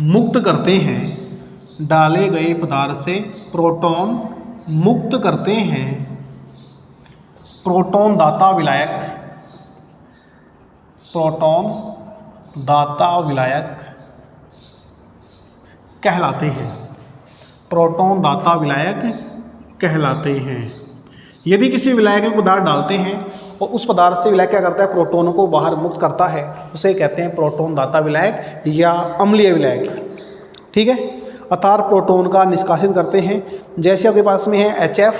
मुक्त करते हैं, प्रोटॉन दाता विलायक कहलाते हैं। यदि किसी विलायक में पदार्थ डालते हैं और उस पदार्थ से विलायक क्या करता है? प्रोटॉनों को बाहर मुक्त करता है, उसे कहते हैं प्रोटॉन दाता विलायक या अम्लीय विलायक। ठीक है, अर्थात प्रोटॉन का निष्कासित करते हैं। जैसे आपके पास में है HF,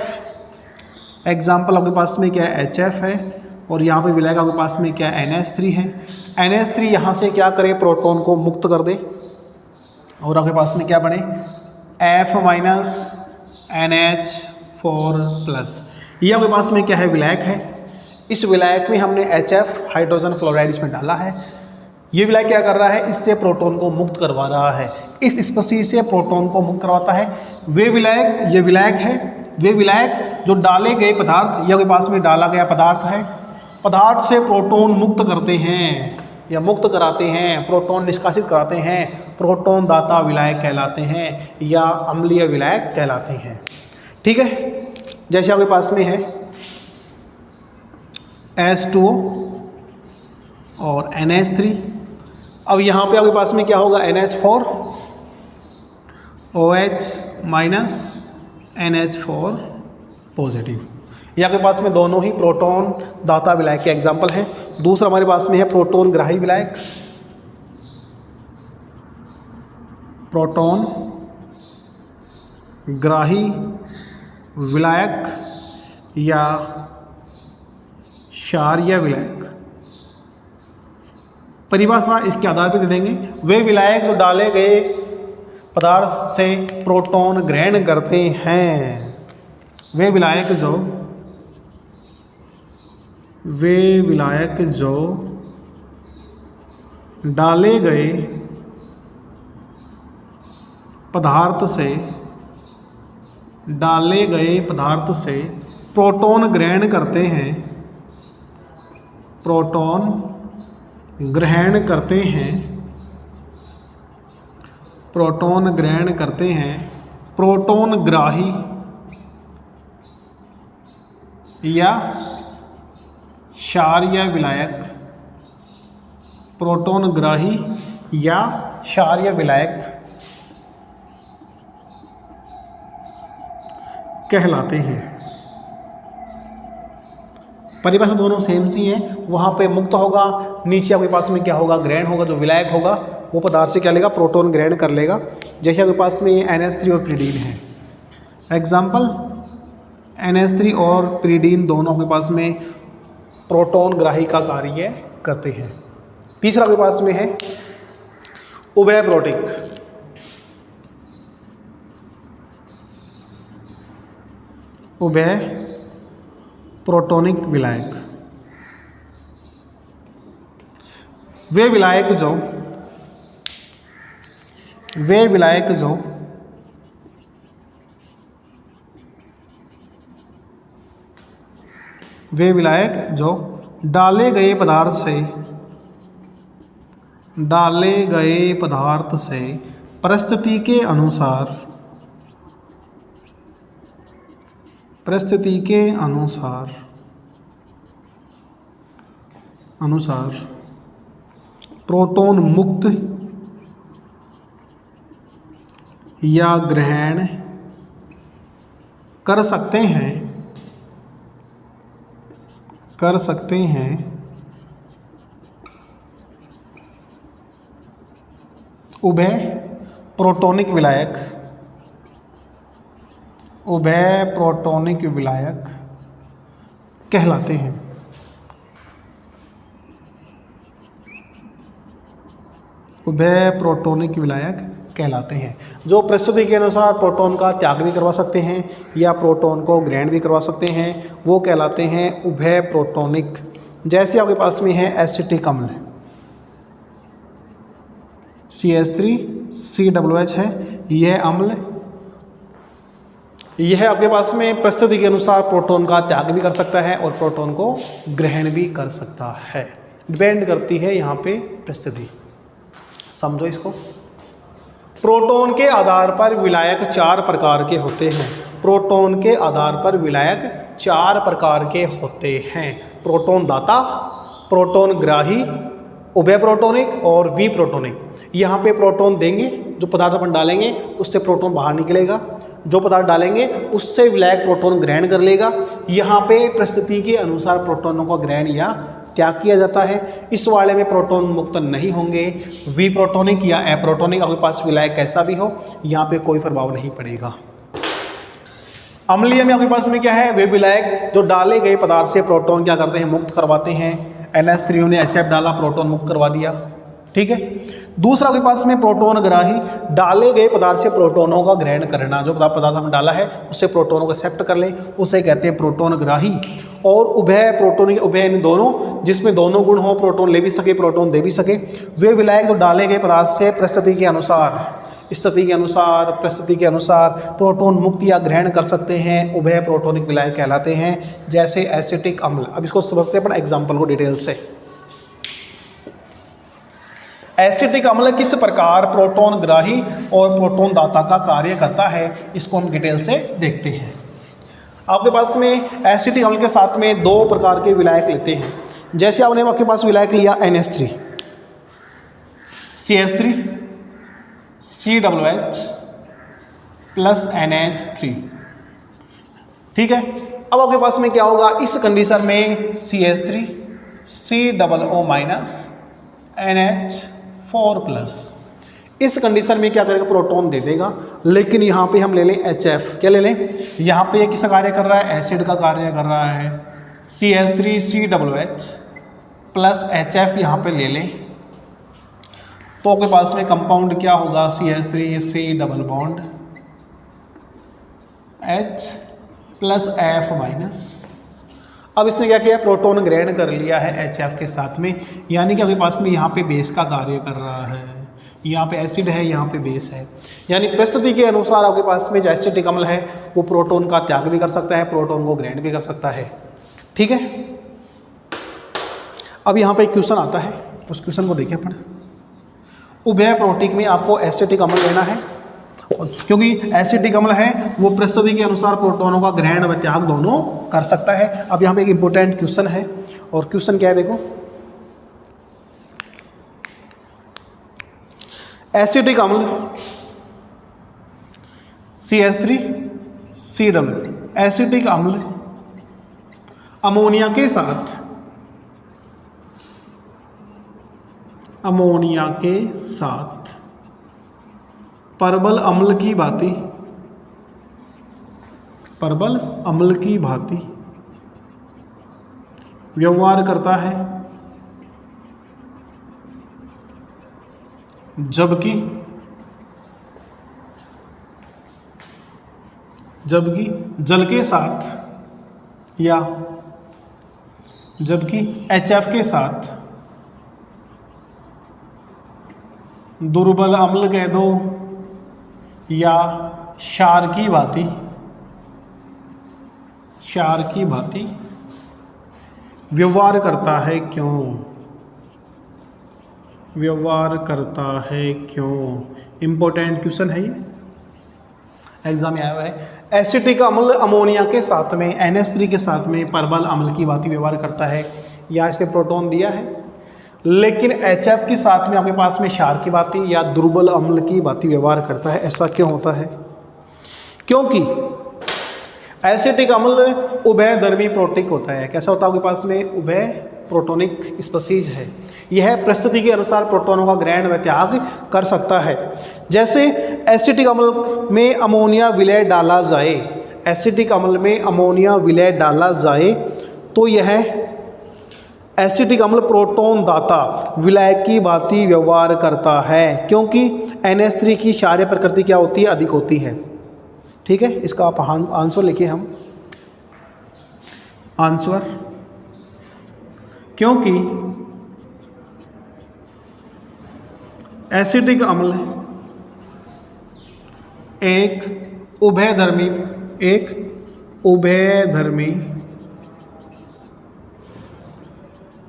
एग्जाम्पल आपके पास में क्या है? HF है, और यहाँ पे विलायक आपके पास में क्या है? NH3 है। NH3 यहाँ से क्या करे? प्रोटॉन को मुक्त कर दे और आपके पास में क्या बने? F- NH4+। ये आपके पास में क्या है? विलायक है। इस विलायक में हमने HF हाइड्रोजन फ्लोराइड इसमें डाला है। ये विलायक क्या कर रहा है, इससे प्रोटॉन को मुक्त करवा रहा है, इस स्पीशीज से प्रोटॉन को मुक्त करवाता है। वे विलायक, ये विलायक है, वे विलायक जो डाले गए पदार्थ या के पास में डाला गया पदार्थ है, पदार्थ से प्रोटॉन मुक्त करते हैं या मुक्त कराते हैं, प्रोटॉन निष्कासित कराते हैं, प्रोटॉन दाता विलायक कहलाते हैं या अम्लीय विलायक कहलाते हैं। ठीक है, जैसे आपके पास में है H2O और NH3। अब यहाँ पे आपके पास में क्या होगा, NH4 OH minus NH4 positive. ये आपके पास में दोनों ही प्रोटॉन दाता विलायक के एग्जाम्पल हैं। दूसरा हमारे पास में है प्रोटॉन ग्राही विलायक, प्रोटॉन ग्राही विलायक या क्षारीय विलायक। परिभाषा इसके आधार पर दे देंगे, वे विलायक जो डाले गए पदार्थ से प्रोटॉन ग्रहण करते हैं, वे विलायक जो डाले गए पदार्थ से प्रोटॉन ग्रहण करते हैं, प्रोटॉन ग्रहण करते हैं, प्रोटॉन ग्राही या क्षारीय विलायक, प्रोटॉन ग्राही या क्षारीय विलायक कहलाते हैं। परिभाषा दोनों सेम सी है, वहाँ पे मुक्त होगा, नीचे आपके पास में क्या होगा, ग्रहण होगा। जो विलायक होगा वो पदार्थ से क्या लेगा, प्रोटॉन ग्रहण कर लेगा। जैसे आपके पास में NH3 और पिरीडीन है, एग्जाम्पल NH3 और पिरीडीन दोनों के पास में प्रोटॉन ग्राही का कार्य करते हैं। तीसरा आपके पास में है उभयप्रोटिक, उभय प्रोटॉनिक विलायक। वे विलायक जो डाले गए पदार्थ से परिस्थिति के अनुसार प्रोटॉन मुक्त या ग्रहण कर सकते हैं उभय प्रोटॉनिक विलायक कहलाते हैं। उभय प्रोटॉनिक विलायक कहलाते हैं, जो परिस्थिति के अनुसार प्रोटॉन का त्याग भी करवा सकते हैं या प्रोटॉन को ग्रहण भी करवा सकते हैं, वो कहलाते हैं उभय प्रोटॉनिक। जैसे आपके पास में है एसिटिक अम्ल, CH3COOH है, यह अम्ल यह आपके पास में परिस्थिति के अनुसार प्रोटॉन का त्याग भी कर सकता है और प्रोटॉन को ग्रहण भी कर सकता है। डिपेंड करती है यहाँ पे परिस्थिति, समझो इसको। प्रोटॉन के आधार पर विलायक 4 प्रकार के होते हैं। प्रोटॉन के आधार पर विलायक 4 प्रकार के होते हैं। प्रोटॉन दाता, प्रोटॉन ग्राही, उभय प्रोटॉनिक और वी प्रोटॉनिक। यहाँ पे प्रोटॉन देंगे, जो पदार्थ अपन डालेंगे उससे प्रोटॉन बाहर निकलेगा, जो पदार्थ डालेंगे उससे विलायक प्रोटॉन ग्रहण कर लेगा। यहाँ पे परिस्थिति के अनुसार प्रोटॉनों का ग्रहण या त्याग किया जाता है। इस वाले में प्रोटॉन मुक्त नहीं होंगे। वी प्रोटॉनिक या एप्रोटॉनिक, आपके पास विलायक कैसा भी हो, यहाँ पे कोई प्रभाव नहीं पड़ेगा। अम्लीय में आपके पास में क्या है, वे विलायक जो डाले गए पदार्थ से प्रोटॉन क्या करते हैं, मुक्त करवाते हैं। NH3 ने HF डाला, प्रोटॉन मुक्त करवा दिया। ठीक है। दूसरा आपके पास में प्रोटोन ग्राही, डाले गए पदार्थ से प्रोटोनों का ग्रहण करना। जो पदार्थ हमने डाला है उससे प्रोटोनों को एक्सेप्ट कर ले, उसे कहते हैं प्रोटोन ग्राही। और उभय प्रोटोन, उभय इन दोनों, जिसमें दोनों गुण हो, प्रोटोन ले भी सके प्रोटोन दे भी सके, वे विलायक जो डाले गए पदार्थ से परिस्थिति के अनुसार, स्थिति के अनुसार, परिस्थिति के अनुसार प्रोटोन मुक्त या ग्रहण कर सकते हैं, उभय प्रोटोनिक विलायक कहलाते हैं। जैसे एसिटिक अम्ल। अब इसको समझते हैं अपन एग्जाम्पल को डिटेल से। एसिटिक अम्ल किस प्रकार प्रोटोन ग्राही और प्रोटोन दाता का कार्य करता है, इसको हम डिटेल से देखते हैं। आपके पास में एसिटिक अम्ल के साथ में दो प्रकार के विलायक लेते हैं। जैसे आपने आपके पास विलायक लिया NH3, CH3, COOH plus NH3, ठीक है। अब आपके पास में क्या होगा, इस कंडीशन में CH3 COO minus NH4 plus, इस कंडीशन में क्या करेगा, प्रोटोन दे देगा। लेकिन यहाँ पे हम ले लें HF, क्या ले लें, यहाँ पे ये किसका कार्य कर रहा है, एसिड का कार्य कर रहा है। CH3 COOH प्लस HF यहाँ पे ले लें, तो आपके पास में कंपाउंड क्या होगा, CH3 C double bond H plus F minus. अब इसने क्या किया, प्रोटोन ग्रहण कर लिया है HF के साथ में, यानी कि आपके पास में यहाँ पे बेस का कार्य कर रहा है। यहाँ पे एसिड है, यहाँ पे बेस है, यानी परिस्थिति के अनुसार आपके पास में जो एसिटिक अम्ल है वो प्रोटोन का त्याग भी कर सकता है, प्रोटोन को ग्रहण भी कर सकता है, ठीक है। अब यहाँ पे एक क्वेश्चन आता है, उस क्वेश्चन को देखिए अपन। उभय प्रोटिक में आपको एसिटिक अम्ल लेना है, क्योंकि एसिटिक अम्ल है वो परिस्थिति के अनुसार प्रोटोनों का ग्रहण व त्याग दोनों कर सकता है। अब यहाँ पे एक इंपॉर्टेंट क्वेश्चन है, और क्वेश्चन क्या है देखो, एसिटिक अम्ल CH3 COO, एसिटिक अम्ल अमोनिया के साथ परबल अम्ल की भांति व्यवहार करता है, जबकि जल के साथ या जबकि HF के साथ दुर्बल अम्ल कह दो या क्षार की भांति व्यवहार करता है। क्यों इंपॉर्टेंट क्वेश्चन है ये, एग्जाम में आया हुआ है। एसिटिक अम्ल अमोनिया के साथ में NH3 के साथ में परबल अम्ल की भांति व्यवहार करता है, या इसने प्रोटोन दिया है, लेकिन HF के साथ में आपके पास में क्षार की भांति या दुर्बल अम्ल की भांति व्यवहार करता है। ऐसा क्यों होता है, क्योंकि एसिटिक अम्ल उभयधर्मी प्रोटिक होता है। कैसा होता है, आपके पास में उभय प्रोटोनिक स्पीशीज है, यह परिस्थिति के अनुसार प्रोटोनों का ग्रहण व त्याग कर सकता है। जैसे एसिटिक अम्ल में अमोनिया विलय डाला जाए, एसिटिक अम्ल में अमोनिया विलय डाला जाए तो यह एसिटिक अम्ल प्रोटोन दाता विलायक की भांति व्यवहार करता है, क्योंकि NH3 की क्षारीय प्रकृति क्या होती है, अधिक होती है, ठीक है। इसका आप आंसर लिखिए, हम आंसर, क्योंकि एसिटिक अम्ल एक उभयधर्मी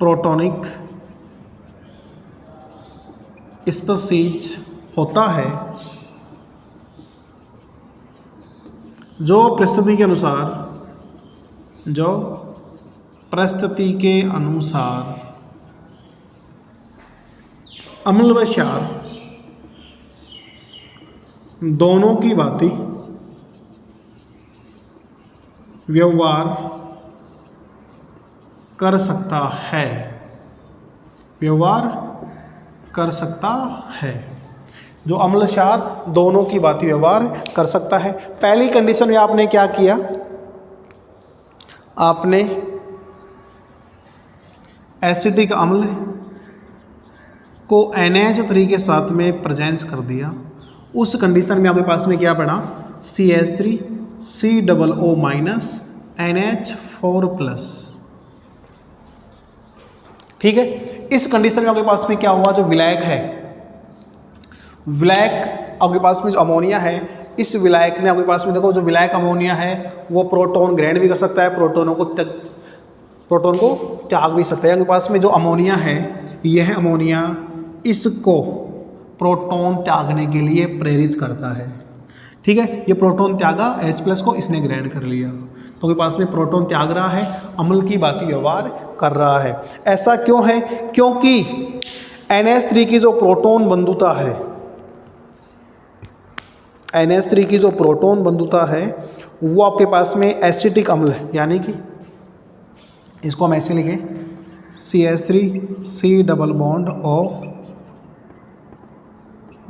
प्रोटोनिक स्पीशीज होता है, जो परिस्थिति के अनुसार अम्ल व क्षार दोनों की भांति व्यवहार कर सकता है, जो अम्ल क्षार दोनों की भांति व्यवहार कर सकता है। पहली कंडीशन में आपने क्या किया, आपने एसिटिक अम्ल को NH3 के साथ में प्रेजेंस कर दिया, उस कंडीशन में आपके पास में क्या पड़ा, CH3 COO minus NH4 plus. ठीक है, इस कंडीशन में आपके पास में क्या हुआ, जो विलायक है, विलायक आपके पास में जो अमोनिया है, इस विलायक ने आपके पास में देखो, जो विलायक अमोनिया है वो प्रोटॉन ग्रहण भी कर सकता है, प्रोटोन को त्याग भी सकता है। आपके पास में जो अमोनिया है, यह अमोनिया इसको प्रोटॉन त्यागने के लिए प्रेरित करता है। ठीक है, ये प्रोटॉन त्यागा H+ को, इसने ग्रहण कर लिया, तो आपके पास में प्रोटॉन त्याग रहा है, अम्ल की भांति व्यवहार कर रहा है। ऐसा क्यों है, क्योंकि NH3 की जो प्रोटॉन बंधुता है, NH3 की जो प्रोटॉन बंधुता है वो आपके पास में एसिटिक अम्ल है, यानी कि इसको हम ऐसे लिखें CH3 C double bond O,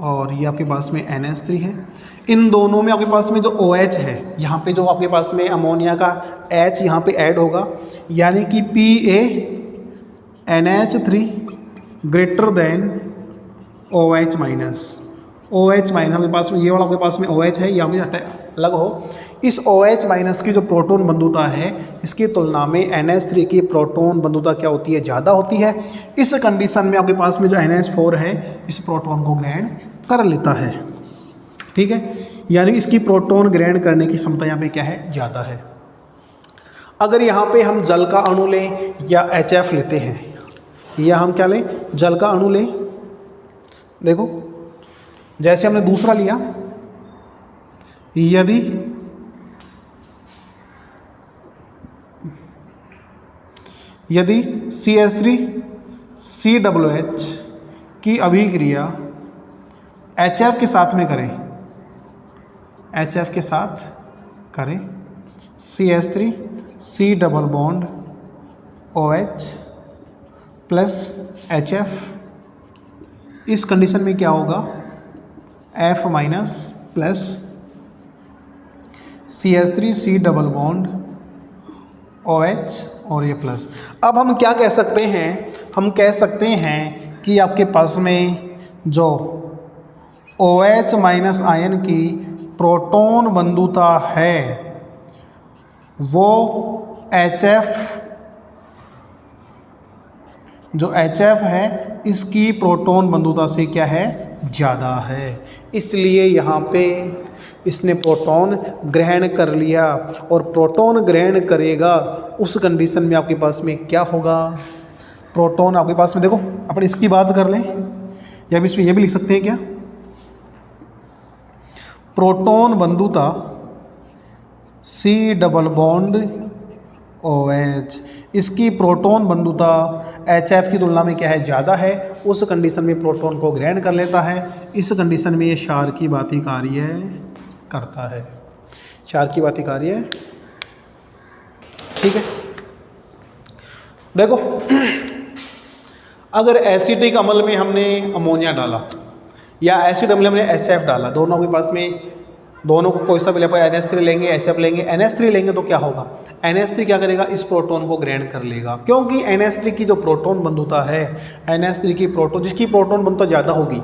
और ये आपके पास में NH3 है। इन दोनों में आपके पास में जो OH है, यहाँ पे जो आपके पास में अमोनिया का H यहाँ पे ऐड होगा, यानी कि PaNH3 greater than OH minus. OH minus आपके पास में, ये वाला आपके पास में OH है, यहाँ पे अलग हो, इस OH माइनस की जो प्रोटॉन बंधुता है, इसकी तुलना में NH3 की प्रोटॉन बंधुता क्या होती है, ज़्यादा होती है। इस कंडीशन में आपके पास में जो NH4 है, इस प्रोटॉन को ग्रहण कर लेता है। ठीक है, यानी इसकी प्रोटॉन ग्रहण करने की क्षमता यहाँ पे क्या है, ज़्यादा है। अगर यहाँ पे हम जल का अणु लें या HF लेते हैं, या हम क्या लें, जल का अणु लें, देखो जैसे हमने दूसरा लिया, यदि CH3 COOH की अभिक्रिया HF के साथ में करें, HF के साथ करें, CH3 C double bond OH plus HF, इस कंडीशन में क्या होगा, F minus plus CH3 C double bond OH और ये प्लस। अब हम क्या कह सकते हैं, हम कह सकते हैं कि आपके पास में जो OH माइनस आयन की प्रोटॉन बंधुता है वो HF, जो HF है इसकी प्रोटॉन बंधुता से क्या है, ज़्यादा है, इसलिए यहाँ पे इसने प्रोटॉन ग्रहण कर लिया। और प्रोटॉन ग्रहण करेगा उस कंडीशन में आपके पास में क्या होगा, प्रोटॉन आपके पास में, देखो अपन इसकी बात कर लें, या हम इसमें यह भी लिख सकते हैं क्या, प्रोटॉन बंधुता C डबल बॉन्ड OH, इसकी प्रोटॉन बंधुता HF की तुलना में क्या है, ज़्यादा है, उस कंडीशन में प्रोटॉन को ग्रहण कर लेता है। इस कंडीशन में ये क्षार की भांति कार्य करता है, क्षार की भांति कार्य। ठीक है, देखो अगर एसिटिक अम्ल में हमने अमोनिया डाला या एसिड अम्ल में HF डाला, दोनों के पास में, दोनों को कोई सा भी NH3 लेंगे, HF लेंगे, NH3 लेंगे, तो क्या होगा, NH3 क्या करेगा, इस प्रोटॉन को ग्रहण कर लेगा, क्योंकि NH3 की जो प्रोटॉन बंधुता है, NH3 की प्रोटॉन, जिसकी प्रोटॉन बंधुता ज़्यादा होगी,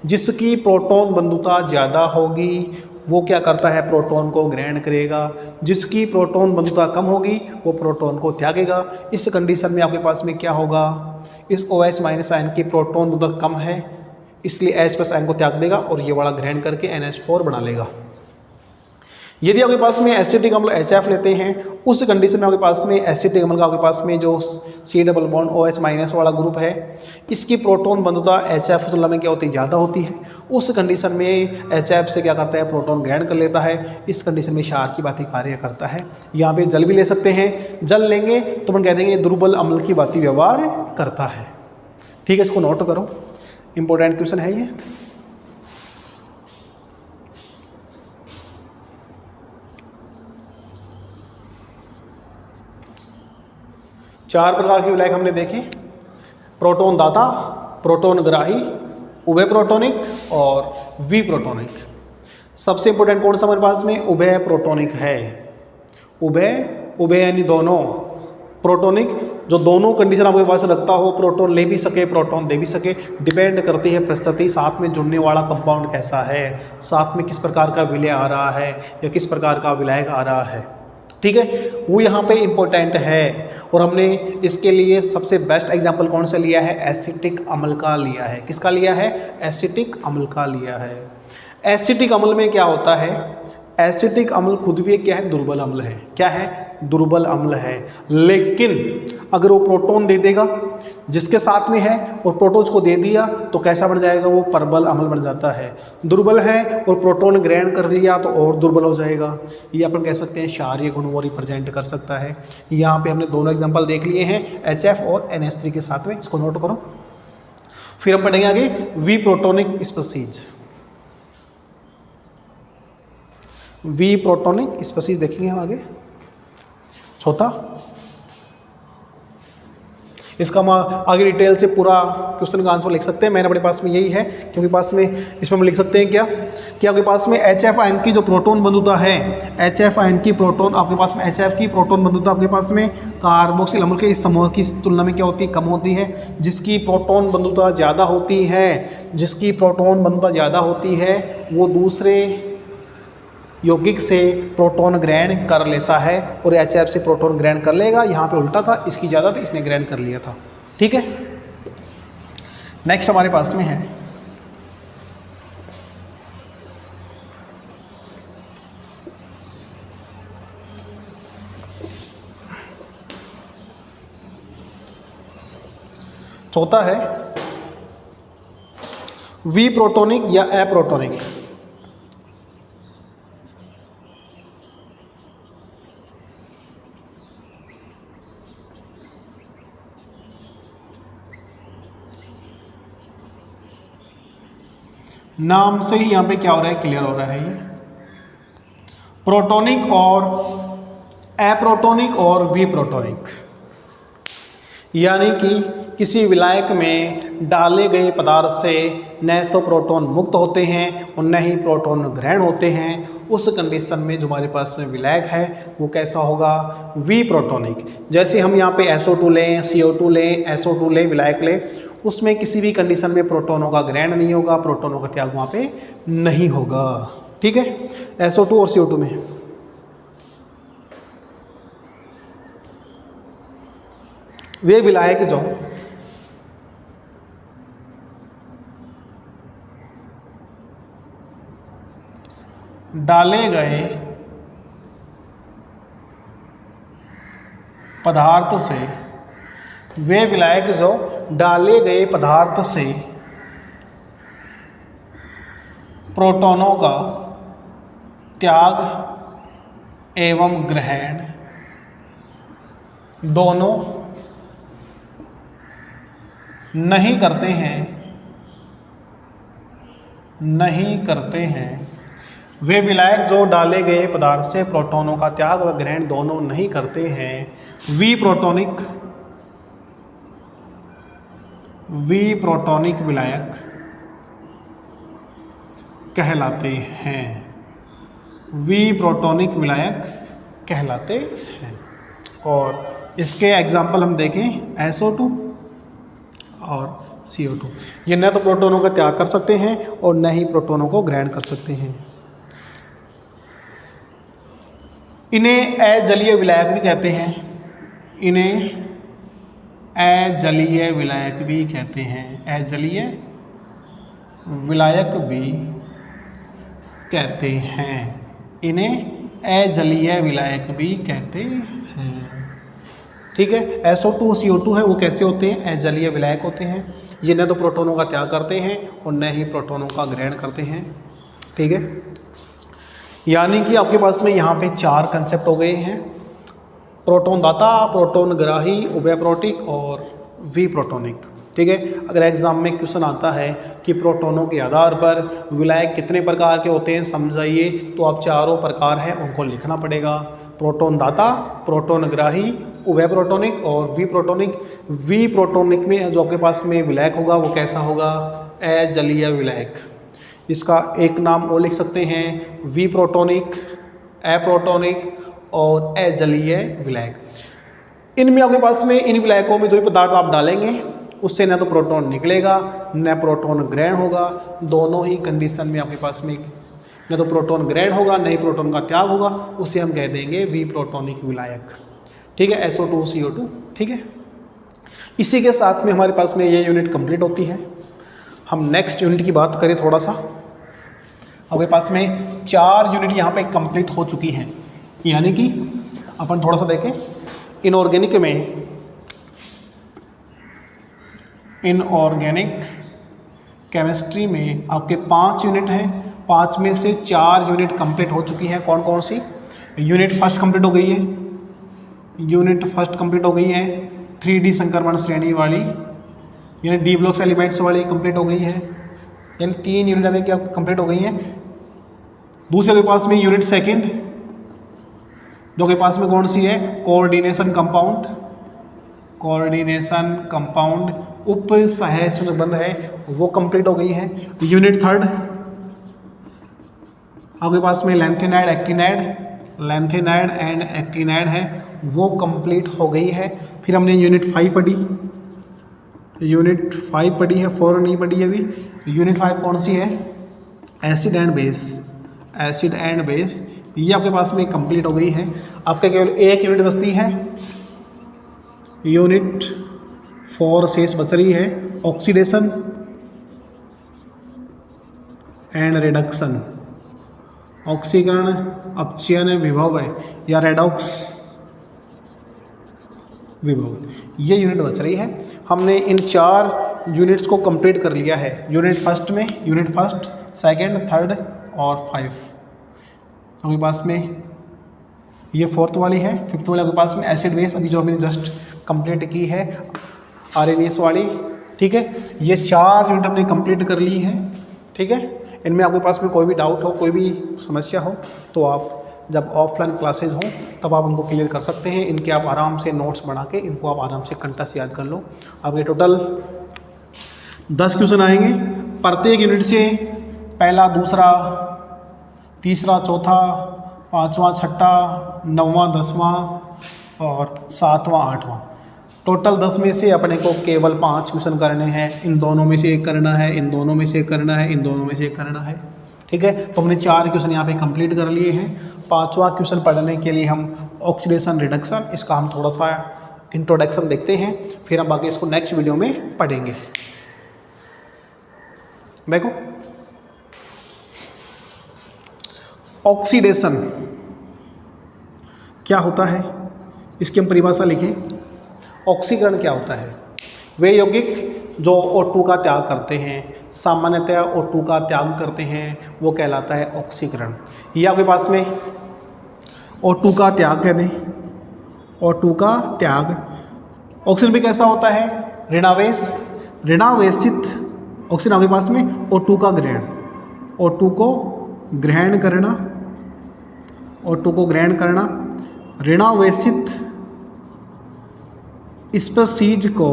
जिसकी प्रोटॉन बंधुता ज़्यादा होगी वो क्या करता है, प्रोटॉन को ग्रहण करेगा, जिसकी प्रोटॉन बंधुता कम होगी वो प्रोटॉन को त्यागेगा। इस कंडीशन में आपके पास में क्या होगा, इस OH माइनस आयन की प्रोटॉन बंधुता कम है, इसलिए H प्लस आयन को त्याग देगा और ये वाला ग्रहण करके NH4 बना लेगा। यदि आपके पास में एसिटिक अम्ल HF लेते हैं, उस कंडीशन में आपके पास में एसिटिक अम्ल का आपके पास में जो C double bond OH minus वाला ग्रुप है, इसकी प्रोटॉन बंधुता HF की तुलना में क्या होती है, ज़्यादा होती है। उस कंडीशन में HF से क्या करता है, प्रोटॉन ग्रहण कर लेता है। इस कंडीशन में क्षार की भांति कार्य करता है। यहाँ पे जल भी ले सकते हैं, जल लेंगे तो हम कह देंगे दुर्बल अम्ल की भांति व्यवहार करता है। ठीक है, इसको नोट करो, इंपॉर्टेंट क्वेश्चन है ये। चार प्रकार के विलायक हमने देखे, प्रोटॉन दाता, प्रोटॉन ग्राही, उभय प्रोटोनिक और विप्रोटोनिक। सबसे इंपॉर्टेंट कौन सा हमारे पास में, उभय प्रोटोनिक है। उभय, उभय यानी दोनों, प्रोटोनिक जो दोनों कंडीशन आपके पास रखता हो, प्रोटॉन ले भी सके प्रोटॉन दे भी सके, डिपेंड करती है परिस्थिति, साथ में जुड़ने वाला कंपाउंड कैसा है, साथ में किस प्रकार का विलय आ रहा है या किस प्रकार का विलायक आ रहा है, ठीक है, वो यहाँ पे इम्पोर्टेंट है। और हमने इसके लिए सबसे बेस्ट एग्जांपल कौन सा लिया है, एसिटिक अम्ल का लिया है। किसका लिया है, एसिटिक अम्ल का लिया है। एसिटिक अम्ल में क्या होता है, एसिटिक अम्ल खुद भी क्या है, दुर्बल अम्ल है। क्या है, दुर्बल अम्ल है। लेकिन अगर वो प्रोटॉन दे देगा जिसके साथ में है और प्रोटॉन्स को दे दिया तो कैसा बन जाएगा, वो प्रबल अम्ल बन जाता है। दुर्बल है और प्रोटॉन ग्रहण कर लिया तो और दुर्बल हो जाएगा। ये अपन कह सकते हैं क्षारीय गुण वो रिप्रेजेंट कर सकता है। यहाँ पे हमने दोनों एग्जाम्पल देख लिए हैं HF और NH3 के साथ में, इसको नोट करो। फिर हम पढ़ेंगे आगे V protonic species. V protonic species देखेंगे हम आगे। चौथा, इसका हम आगे डिटेल से पूरा क्वेश्चन का आंसर लिख सकते हैं। मैंने अपने पास में यही है क्योंकि पास में इसमें हम लिख सकते हैं क्या कि आपके पास में HF आयन की जो प्रोटॉन बंधुता है, HF आयन की प्रोटॉन आपके पास में, HF की प्रोटॉन बंधुता आपके पास में कार्बोक्सिल अम्ल के इस समूह की तुलना में क्या होती है, कम होती है। जिसकी प्रोटॉन बंधुता ज़्यादा होती है, जिसकी प्रोटॉन बंधुता ज़्यादा होती है वो दूसरे यौगिक से प्रोटॉन ग्रहण कर लेता है और HF से प्रोटॉन ग्रहण कर लेगा। यहाँ पे उल्टा था, इसकी ज़्यादा थी, इसने ग्रहण कर लिया था, ठीक है। नेक्स्ट हमारे पास में है चौथा है वी प्रोटोनिक या एप्रोटोनिक। नाम से ही यहाँ पे क्या हो रहा है, क्लियर हो रहा है। ये प्रोटोनिक और एप्रोटोनिक और वी प्रोटोनिक, यानी कि किसी विलायक में डाले गए पदार्थ से न तो प्रोटॉन मुक्त होते हैं और न ही प्रोटॉन ग्रहण होते हैं। उस कंडीशन में जो हमारे पास में विलायक है वो कैसा होगा, वी प्रोटोनिक। जैसे हम यहाँ पे SO2 लें, CO2 लें, SO2 लें, विलायक लें, उसमें किसी भी कंडीशन में प्रोटॉनों का ग्रहण नहीं होगा, प्रोटॉनों का त्याग वहाँ पे नहीं होगा, ठीक है। SO2 और CO2 में वे विलायक जो डाले गए पदार्थ से, वे विलायक जो डाले गए पदार्थ से प्रोटॉनों का त्याग एवं ग्रहण दोनों नहीं करते हैं, वे विलायक जो डाले गए पदार्थ से प्रोटॉनों का त्याग व ग्रहण दोनों नहीं करते हैं, वी प्रोटोनिक विलायक कहलाते हैं। वी प्रोटोनिक विलायक कहलाते हैं। और इसके एग्जाम्पल हम देखें SO2 और CO2, ये न तो प्रोटॉनों का त्याग कर सकते हैं और न ही प्रोटॉनों को ग्रहण कर सकते हैं। इन्हें अजलीय विलायक भी कहते हैं, इन्हें अजलीय विलायक भी कहते हैं, अजलीय विलायक भी कहते हैं, इन्हें अजलीय विलायक भी कहते हैं, ठीक है। SO2 CO2 है वो कैसे होते हैं, अजलीय विलायक होते हैं। ये न तो प्रोटॉनों का त्याग करते हैं और न ही प्रोटॉनों का ग्रहण करते हैं, ठीक है। यानी कि आपके पास में यहाँ पे 4 कंसेप्ट हो गए हैं, प्रोटॉन दाता, प्रोटॉन ग्राही, उभयप्रोटिक और वी प्रोटोनिक, ठीक है। अगर एग्जाम में क्वेश्चन आता है कि प्रोटॉनों के आधार पर विलायक कितने प्रकार के होते हैं समझाइए, तो आप चारों प्रकार हैं उनको लिखना पड़ेगा। प्रोटॉन दाता, प्रोटॉन ग्राही, उभय प्रोटोनिक और वी प्रोटोनिक। वी प्रोटोनिक में जो आपके पास में विलायक होगा वो कैसा होगा, अजलीय विलायक। इसका एक नाम और लिख सकते हैं, वी प्रोटोनिक, अप्रोटोनिक और अजलीय विलायक। इनमें आपके पास में इन विलायकों में जो भी पदार्थ आप डालेंगे उससे न तो प्रोटॉन निकलेगा न प्रोटॉन ग्रहण होगा, दोनों ही कंडीशन में आपके पास में न तो प्रोटॉन ग्रहण होगा न ही प्रोटॉन का त्याग होगा, उसे हम कह देंगे विप्रोटॉनिक विलायक। ठीक है, SO2CO2। ठीक है, इसी के साथ में हमारे पास में ये यूनिट कंप्लीट होती है। हम नेक्स्ट यूनिट की बात करें थोड़ा सा, हमारे पास में 4 यूनिट यहाँ पे कंप्लीट हो चुकी हैं, यानी कि अपन थोड़ा सा देखें इनऑर्गेनिक में, इनऑर्गेनिक केमिस्ट्री में आपके 5 यूनिट हैं, 5 में से 4 यूनिट कंप्लीट हो चुकी हैं। कौन कौन सी? यूनिट फर्स्ट कंप्लीट हो गई है, यूनिट फर्स्ट कंप्लीट हो गई है 3D संक्रमण श्रेणी वाली, यानी डी ब्लॉक्स एलिमेंट्स वाली कंप्लीट हो गई है, यानी 3 यूनिट हमें क्या कंप्लीट हो गई हैं। दूसरे के पास में यूनिट सेकंड जो के पास में कौन सी है? कोऑर्डिनेशन कंपाउंड, कोऑर्डिनेशन कंपाउंड उप सहसंबंध है, वो कंप्लीट हो गई है। यूनिट थर्ड आपके पास में lanthanide actinide, lanthanide and actinide है, वो कंप्लीट हो गई है। फिर हमने यूनिट 5 पढ़ी, यूनिट 5 पढ़ी है, 4 नहीं पढ़ी अभी। यूनिट 5 कौन सी है? Acid and base, acid and base, ये आपके पास में कंप्लीट हो गई है। आपके केवल एक यूनिट बचती है, यूनिट 4 शेष बच रही है, ऑक्सीडेशन एंड रिडक्शन, ऑक्सीकरण अपचयन विभव है या रेडॉक्स विभव, ये यूनिट बच रही है। हमने इन 4 यूनिट्स को कंप्लीट कर लिया है। यूनिट फर्स्ट में यूनिट फर्स्ट, सेकंड, थर्ड और 5 आपके पास में, ये 4th वाली है। 5th वाले आपके पास में एसिड बेस, अभी जो हमने जस्ट कंप्लीट की है RNAs वाली। ठीक है, ये 4 यूनिट हमने कंप्लीट कर ली है। ठीक है, इनमें आपके पास में कोई भी डाउट हो, कोई भी समस्या हो तो आप जब ऑफलाइन क्लासेज हों तब आप उनको क्लियर कर सकते हैं। इनके आप आराम से नोट्स बना के इनको आप आराम से कंठस्थ याद कर लो। आपके टोटल 10 क्वेश्चन आएंगे प्रत्येक यूनिट से, पहला, दूसरा, तीसरा, चौथा, 5वां, 6ठा, 9वां, 10वां और 7वां, 8वां। टोटल 10 में से अपने को केवल 5 क्वेश्चन करने हैं। इन दोनों में से एक करना है, इन दोनों में से एक करना है, इन दोनों में से एक करना है। ठीक है, तो हमने 4 क्वेश्चन यहाँ पे कंप्लीट कर लिए हैं। 5वां क्वेश्चन पढ़ने के लिए हम ऑक्सीडेशन रिडक्शन, इसका हम थोड़ा सा इंट्रोडक्शन देखते हैं, फिर हम बाकी इसको नेक्स्ट वीडियो में पढ़ेंगे। देखो, ऑक्सीडेशन क्या होता है, इसकी हम परिभाषा लिखें। ऑक्सीकरण क्या होता है? वे यौगिक जो O2 का त्याग करते हैं, सामान्यतया O2 का त्याग करते हैं, वो कहलाता है ऑक्सीकरण। ये आपके पास में O2 का त्याग कह दें, O2 का त्याग। ऑक्सीजन पे कैसा होता है? ऋणावेश, ऋणावेशित ऑक्सीजन आपके पास में O2 का ग्रहण, O2 को ग्रहण करना, O2 को ग्रहण करना, ऋणावेशित स्पीशीज को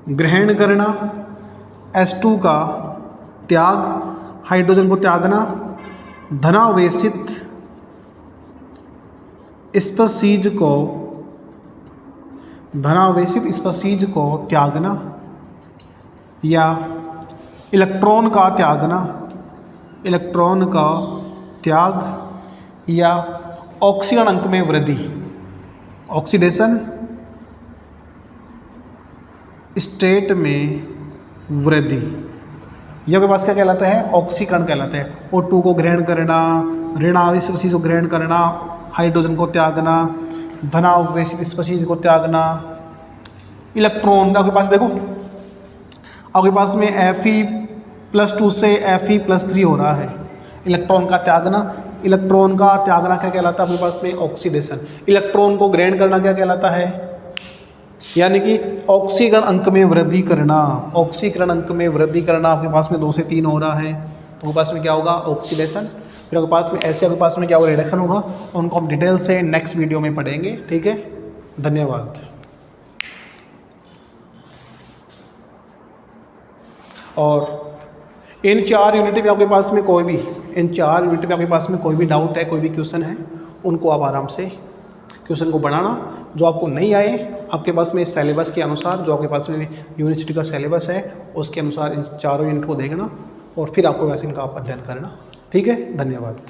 ग्रहण करना, H2 का त्याग, हाइड्रोजन को त्यागना, धनावेशित स्पीशीज को, धनावेशित स्पीशीज को त्यागना या इलेक्ट्रॉन का त्यागना, इलेक्ट्रॉन का त्याग या ऑक्सीकरण अंक में वृद्धि, ऑक्सीडेशन स्टेट में वृद्धि, यह आपके पास क्या कहलाता है? ऑक्सीकरण कहलाता है। O2 को ग्रहण करना, ऋणावेशित स्पीशीज को ग्रहण करना, हाइड्रोजन को त्यागना, धनावेशित स्पीशीज को त्यागना, इलेक्ट्रॉन आपके पास देखो, आपके पास में Fe+2 से Fe+3 हो रहा है, इलेक्ट्रॉन का त्यागना, इलेक्ट्रॉन का त्यागना क्या कहलाता है? आपके पास में ऑक्सीडेशन। इलेक्ट्रॉन को ग्रहण करना क्या कहलाता है? यानी कि ऑक्सीकरण अंक में वृद्धि करना, ऑक्सीकरण अंक में वृद्धि करना। आपके पास में 2 से 3 हो रहा है तो आपके पास में क्या होगा? ऑक्सीडेशन। फिर आपके पास में ऐसे आपके पास में क्या होगा? रिडक्शन होगा। उनको हम डिटेल से नेक्स्ट वीडियो में पढ़ेंगे। ठीक है, धन्यवाद। और इन 4 यूनिट में आपके पास में कोई भी, इन 4 यूनिट में आपके पास में कोई भी डाउट है, कोई भी क्वेश्चन है, उनको आप आराम से क्वेश्चन को बनाना। जो आपको नहीं आए, आपके पास में सिलेबस के अनुसार, जो आपके पास में यूनिवर्सिटी का सिलेबस है उसके अनुसार इन चारों यूनिट को देखना और फिर आपको वैसे इनका आप अध्ययन करना। ठीक है, धन्यवाद।